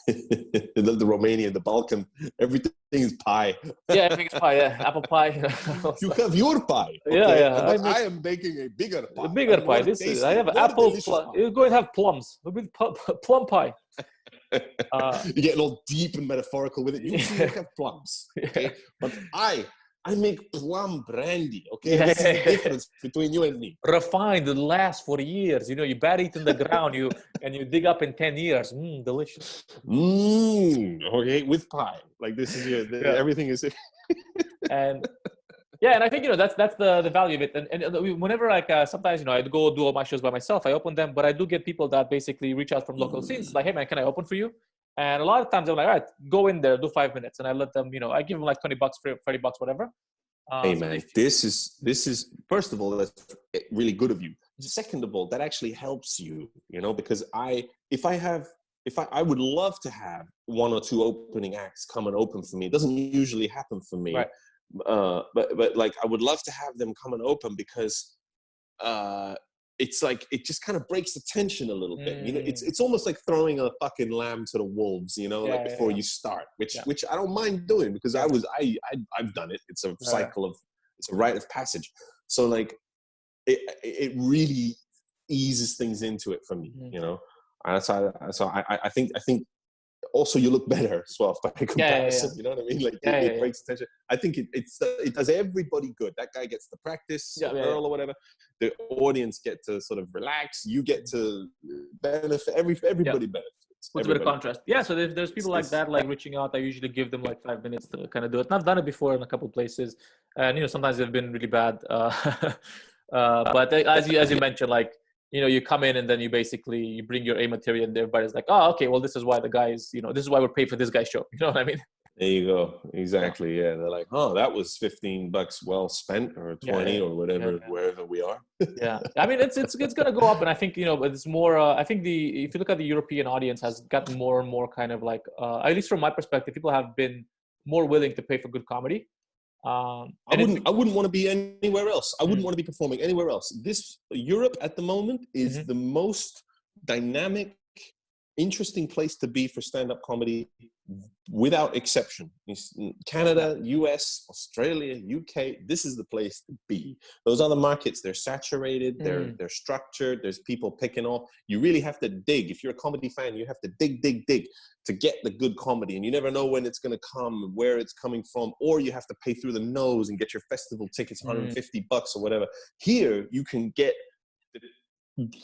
the Romania, the Balkan, everything is pie. Yeah, everything's pie. Yeah, apple pie. You have your pie, Yeah, yeah. but I am baking a bigger pie. A bigger pie. This is. I have apple. You're going to have plums. Plum pie. You're getting all deep and metaphorical with it. You see, you have plums, okay? But I make plum brandy, okay? This is the difference between you and me. Refined, it lasts for years. You know, you bury it in the ground, you dig up in 10 years. Delicious. Okay, with pie. Like this is everything is. And yeah, and I think that's the value of it. And whenever sometimes I'd go do all my shows by myself, I open them, but I do get people that basically reach out from local scenes, like, hey man, can I open for you? And a lot of times I'm like, all right, go in there, do 5 minutes, and I let them, I give them like $20, $30, whatever. Hey man, this is first of all, that's really good of you. Second of all, that actually helps you, because I would love to have 1 or 2 opening acts come and open for me. It doesn't usually happen for me, right. But like I would love to have them come and open because it's like it just kind of breaks the tension a little bit. It's almost like throwing a fucking lamb to the wolves, before you start, which I don't mind doing because I've done it. It's a cycle of it's a rite of passage. So like it really eases things into it for me, So I think also you look better as well by comparison. You know what I mean? Like it breaks attention. I think it does everybody good. That guy gets the practice, girl or whatever. The audience get to sort of relax. You get to benefit. Everybody benefits. With a bit of contrast. Yeah, so there's people like that, like reaching out. I usually give them like 5 minutes to kind of do it. And I've done it before in a couple of places, and sometimes they've been really bad. But as you mentioned, like. You come in and then you bring your A material and everybody's like, oh, okay, well, this is why the guys, this is why we're paid for this guy's show. You know what I mean? There you go. Exactly. Yeah. They're like, oh, that was $15 well spent or 20 or whatever, wherever we are. Yeah. I mean, it's going to go up. And I think, it's more, I think if you look at the European audience has gotten more and more kind of like, at least from my perspective, people have been more willing to pay for good comedy. I wouldn't want to be anywhere else. I wouldn't want to be performing anywhere else. Europe at the moment is the most dynamic, interesting place to be for stand-up comedy without exception. Canada, US, Australia, UK, this is the place to be. Those other markets, they're saturated, they're structured, there's people picking off. You really have to dig. If you're a comedy fan, you have to dig to get the good comedy, and you never know when it's going to come, where it's coming from, or you have to pay through the nose and get your festival tickets, $150 or whatever. Here, you can get the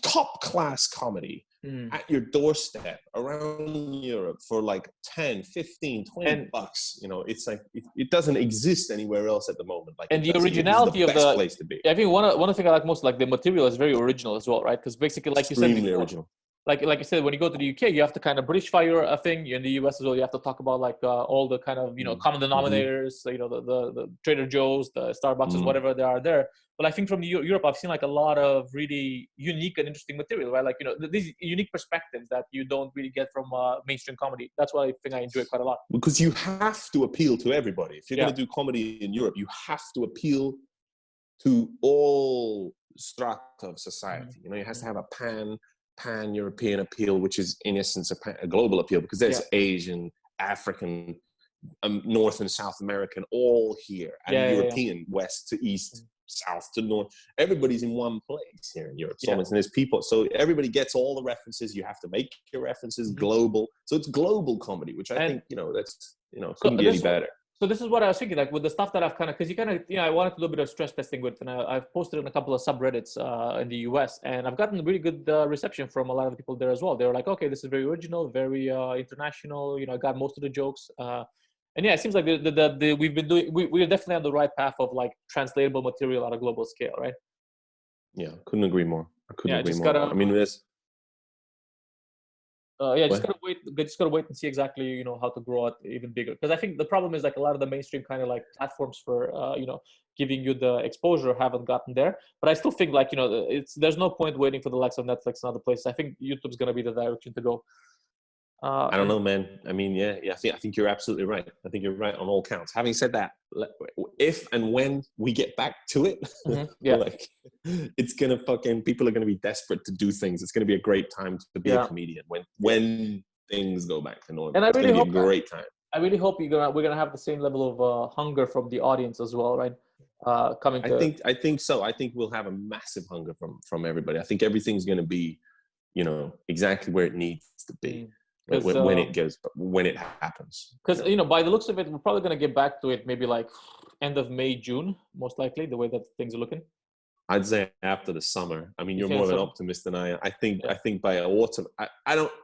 top class comedy at your doorstep around Europe for like 10, 15, 20 bucks. It's like it doesn't exist anywhere else at the moment. Like, and the originality of the place to be. I think one of the things I like most, like the material is very original as well, right? Because basically, like you said before, original. Like you said, when you go to the UK, you have to kind of British fire a thing. In the US as well, you have to talk about like all the kind of common denominators. The Trader Joe's, the Starbucks, whatever they are there. But I think from Europe, I've seen like a lot of really unique and interesting material, right? Like these unique perspectives that you don't really get from mainstream comedy. That's why I think I enjoy it quite a lot. Because you have to appeal to everybody. If you're going to do comedy in Europe, you have to appeal to all strata of society. It has to have a pan-European appeal, which is in essence a global appeal, because there's Asian, African, North and South American all here, and European, west to east, south to north. Everybody's in one place here in Europe. And there's people, so everybody gets all the references. You have to make your references global. So it's global comedy, which I think that's couldn't be any better. So this is what I was thinking, like with the stuff that I've because I wanted to do a bit of stress testing with, and I've posted in a couple of subreddits in the US, and I've gotten really good reception from a lot of the people there as well. They were like, okay, this is very original, very international. I got most of the jokes. And it seems like we're definitely on the right path of like translatable material on a global scale, right? Yeah, couldn't agree more. Just gotta wait and see exactly you to grow it even bigger, because I think the problem is like a lot of the mainstream kind of like platforms for giving you the exposure haven't gotten there. But I still think like there's no point waiting for the likes of Netflix and other places. I think YouTube's gonna be the direction to go. I don't know, man. I mean, I think you're absolutely right. I think you're right on all counts. Having said that, if and when we get back to it, like it's gonna people are gonna be desperate to do things. It's gonna be a great time to be a comedian when things go back to normal. And I It's really going to hope be a great time. I really hope we're gonna have the same level of hunger from the audience as well, right? Coming to. I think so. I think we'll have a massive hunger from everybody. I think everything's going to be, exactly where it needs to be when it happens. Because by the looks of it, we're probably gonna get back to it maybe like end of May, June, most likely, the way that things are looking. I'd say after the summer. I mean, you're think more of an so? optimist than I am. I think by autumn,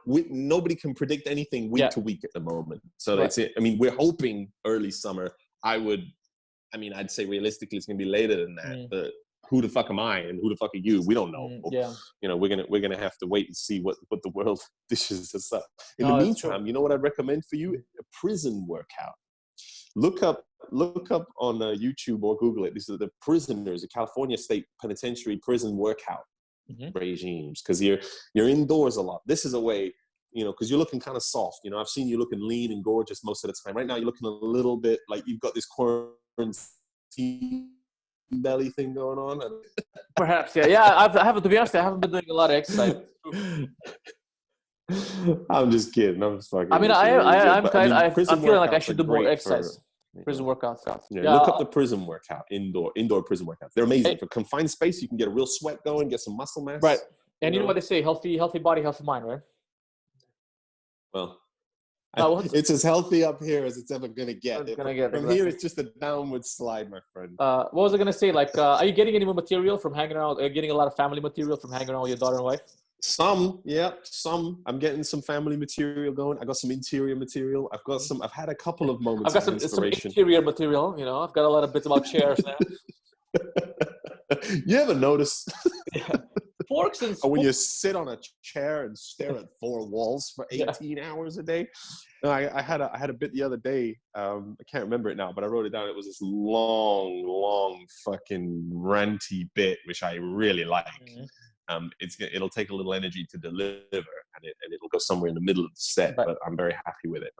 nobody can predict anything week to week at the moment. So that's it. I mean, we're hoping early summer. I'd say realistically it's going to be later than that. But who the fuck am I and who the fuck are you? We don't know. We're gonna have to wait and see what the world dishes us up. In the meantime, you know what I'd recommend for you? A prison workout. Look up on YouTube or Google it. These are the prisoners, the California State Penitentiary prison workout regimes, because you're indoors a lot. This is a way, because you're looking kind of soft. I've seen you looking lean and gorgeous most of the time. Right now, you're looking a little bit like you've got this quarantine belly thing going on. Perhaps, yeah. I haven't, to be honest, I haven't been doing a lot of exercise. I'm just kidding. I'm just fucking. I mean, I'm feeling like I should do more exercise. Prison workouts. Look up the prison workout, indoor prison workouts. They're amazing. For confined space, you can get a real sweat going, get some muscle mass. Right. And you know what they say, healthy body, healthy mind, right? Well, it's as healthy up here as it's ever going to get. From here, it's just a downward slide, my friend. What was I going to say? Like, are you getting any more material from hanging around? Are you getting a lot of family material from hanging around with your daughter and wife? Some. I'm getting some family material going. I got some interior material. I've had a couple of moments of inspiration. Some interior material, I've got a lot of bits about chairs now. You ever notice? Forks and spoons. When you sit on a chair and stare at four walls for 18 hours a day. No, I had a bit the other day. I can't remember it now, but I wrote it down. It was this long fucking ranty bit, which I really like. It'll take a little energy to deliver, and it'll go somewhere in the middle of the set. But I'm very happy with it.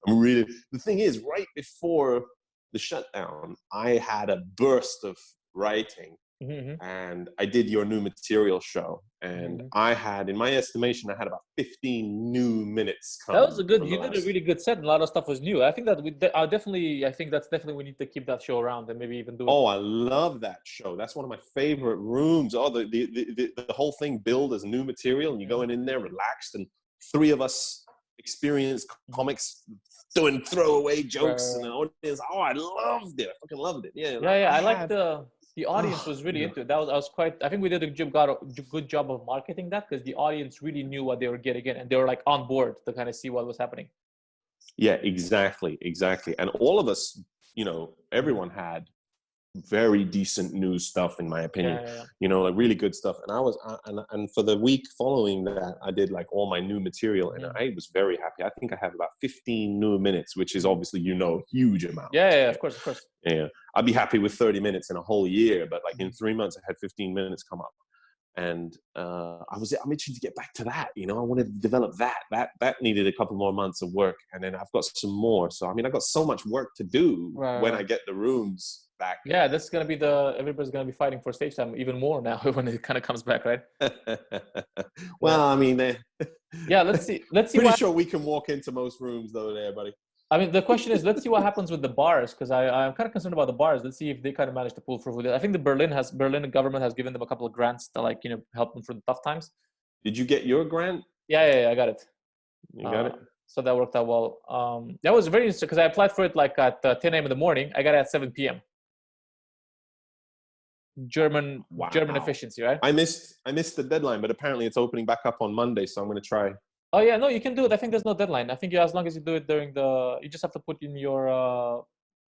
The thing is, right before the shutdown, I had a burst of writing. And I did your new material show, and I had, in my estimation, about 15 new minutes. That was you did a really good set, and a lot of stuff was new. I think that we need to keep that show around and maybe even do it. Oh, I love that show. That's one of my favorite rooms. Oh, the whole thing billed as new material, and you go in there relaxed, and three of us experienced comics doing throwaway jokes, and the audience. Oh, I loved it. I fucking loved it. Yeah. I liked the audience was really into it. I think we did a good job of marketing that, because the audience really knew what they were getting in, and they were like on board to kind of see what was happening. Yeah, exactly. And all of us, everyone had very decent new stuff, in my opinion. Like really good stuff. And I was, and for the week following that, I did like all my new material, and I was very happy. I think I have about 15 new minutes, which is obviously, a huge amount. Yeah, of course. Yeah, I'd be happy with 30 minutes in a whole year, but like in 3 months, I had 15 minutes come up. And I'm itching to get back to that. I wanted to develop that needed a couple more months of work, and then I've got some more. So I've got so much work to do when I get the rooms back. Yeah, this is gonna be everybody's gonna be fighting for stage time even more now when it kind of comes back, right? Well, let's see. Pretty sure we can walk into most rooms though, there, buddy. The question is, let's see what happens with the bars, because I'm kind of concerned about the bars. Let's see if they kind of manage to pull through with it. I think the Berlin government has given them a couple of grants to help them through the tough times. Did you get your grant? Yeah, I got it. You got it? So that worked out well. That was very interesting, because I applied for it at 10 a.m. in the morning. I got it at 7 p.m. German efficiency, right? I missed the deadline, but apparently it's opening back up on Monday, so I'm going to try. Oh yeah, no, you can do it. I think there's no deadline. I think as long as you do it you just have to put in your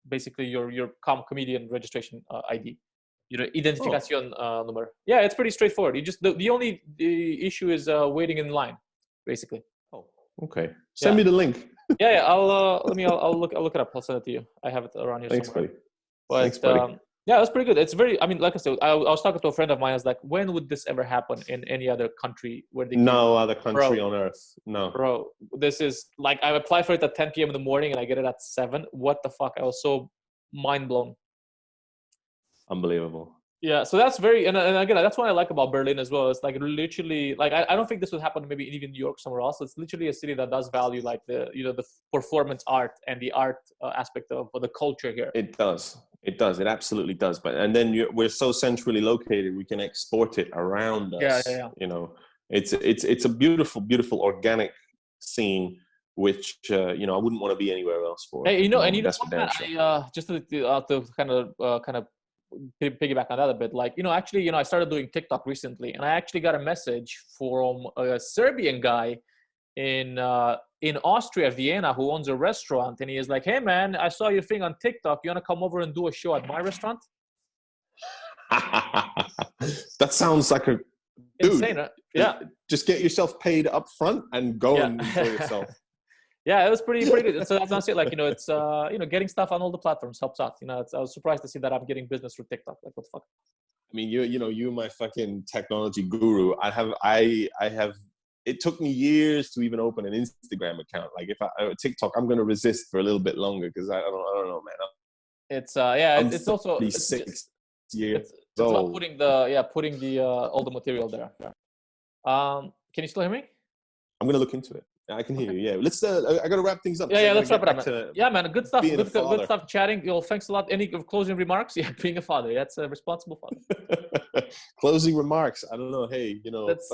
basically your comedian registration ID, your identification number. Yeah, it's pretty straightforward. You just the only issue is waiting in line, basically. Oh, okay. Send me the link. Yeah. I'll look it up. I'll send it to you. I have it around here somewhere. Thanks, buddy. Yeah, that's pretty good. It's very, like I said, I was talking to a friend of mine. I was like, when would this ever happen in any other country where they No other country on earth. No. Bro, this is like, I applied for it at 10 p.m. in the morning and I get it at 7. What the fuck? I was so mind blown. Unbelievable. Yeah, so that's very, and again, that's what I like about Berlin as well. It's like literally, like I don't think this would happen maybe even New York somewhere else. It's literally a city that does value like the performance art and the art aspect of the culture here. It does. It does. It absolutely does. But and then we're so centrally located, we can export it around us. Yeah. You know, it's a beautiful, beautiful organic scene, which I wouldn't want to be anywhere else for. Hey, that's for damn sure. Just to kind of piggyback on that a bit, like actually I started doing TikTok recently, and I actually got a message from a Serbian guy in Austria, Vienna, who owns a restaurant, and he is like, hey man, I saw your thing on TikTok, you want to come over and do a show at my restaurant? That sounds like a dude, insane, right? Yeah, just get yourself paid up front and go and enjoy yourself. Yeah, it was pretty good. So that's it. Like, it's getting stuff on all the platforms helps out. I was surprised to see that I'm getting business through TikTok. Like, what the fuck? I mean, you're my fucking technology guru. I have. It took me years to even open an Instagram account. Like, if TikTok, I'm gonna resist for a little bit longer because I don't know, man. It's also 36 years it's old. about putting the all the material there. Can you still hear me? I'm gonna look into it. I can hear you. Yeah, let's. I gotta wrap things up. Yeah, let's wrap it up, man. Yeah, man, good stuff. Good stuff chatting. Thanks a lot. Any closing remarks? Yeah, being a father. That's a responsible father. Closing remarks. I don't know. Hey, let's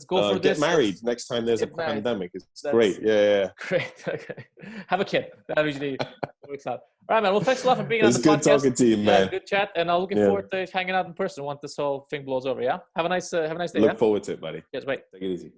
go for get this. married next time there's a pandemic. It's great. Yeah. Great. Okay. Have a kid. That usually works out. All right, man. Well, thanks a lot for being on the podcast. It's good talking to you, man. Good chat, and I'm looking forward to hanging out in person once this whole thing blows over. Yeah. Have a nice day. Look forward to it, buddy. Yes, bye. Take it easy.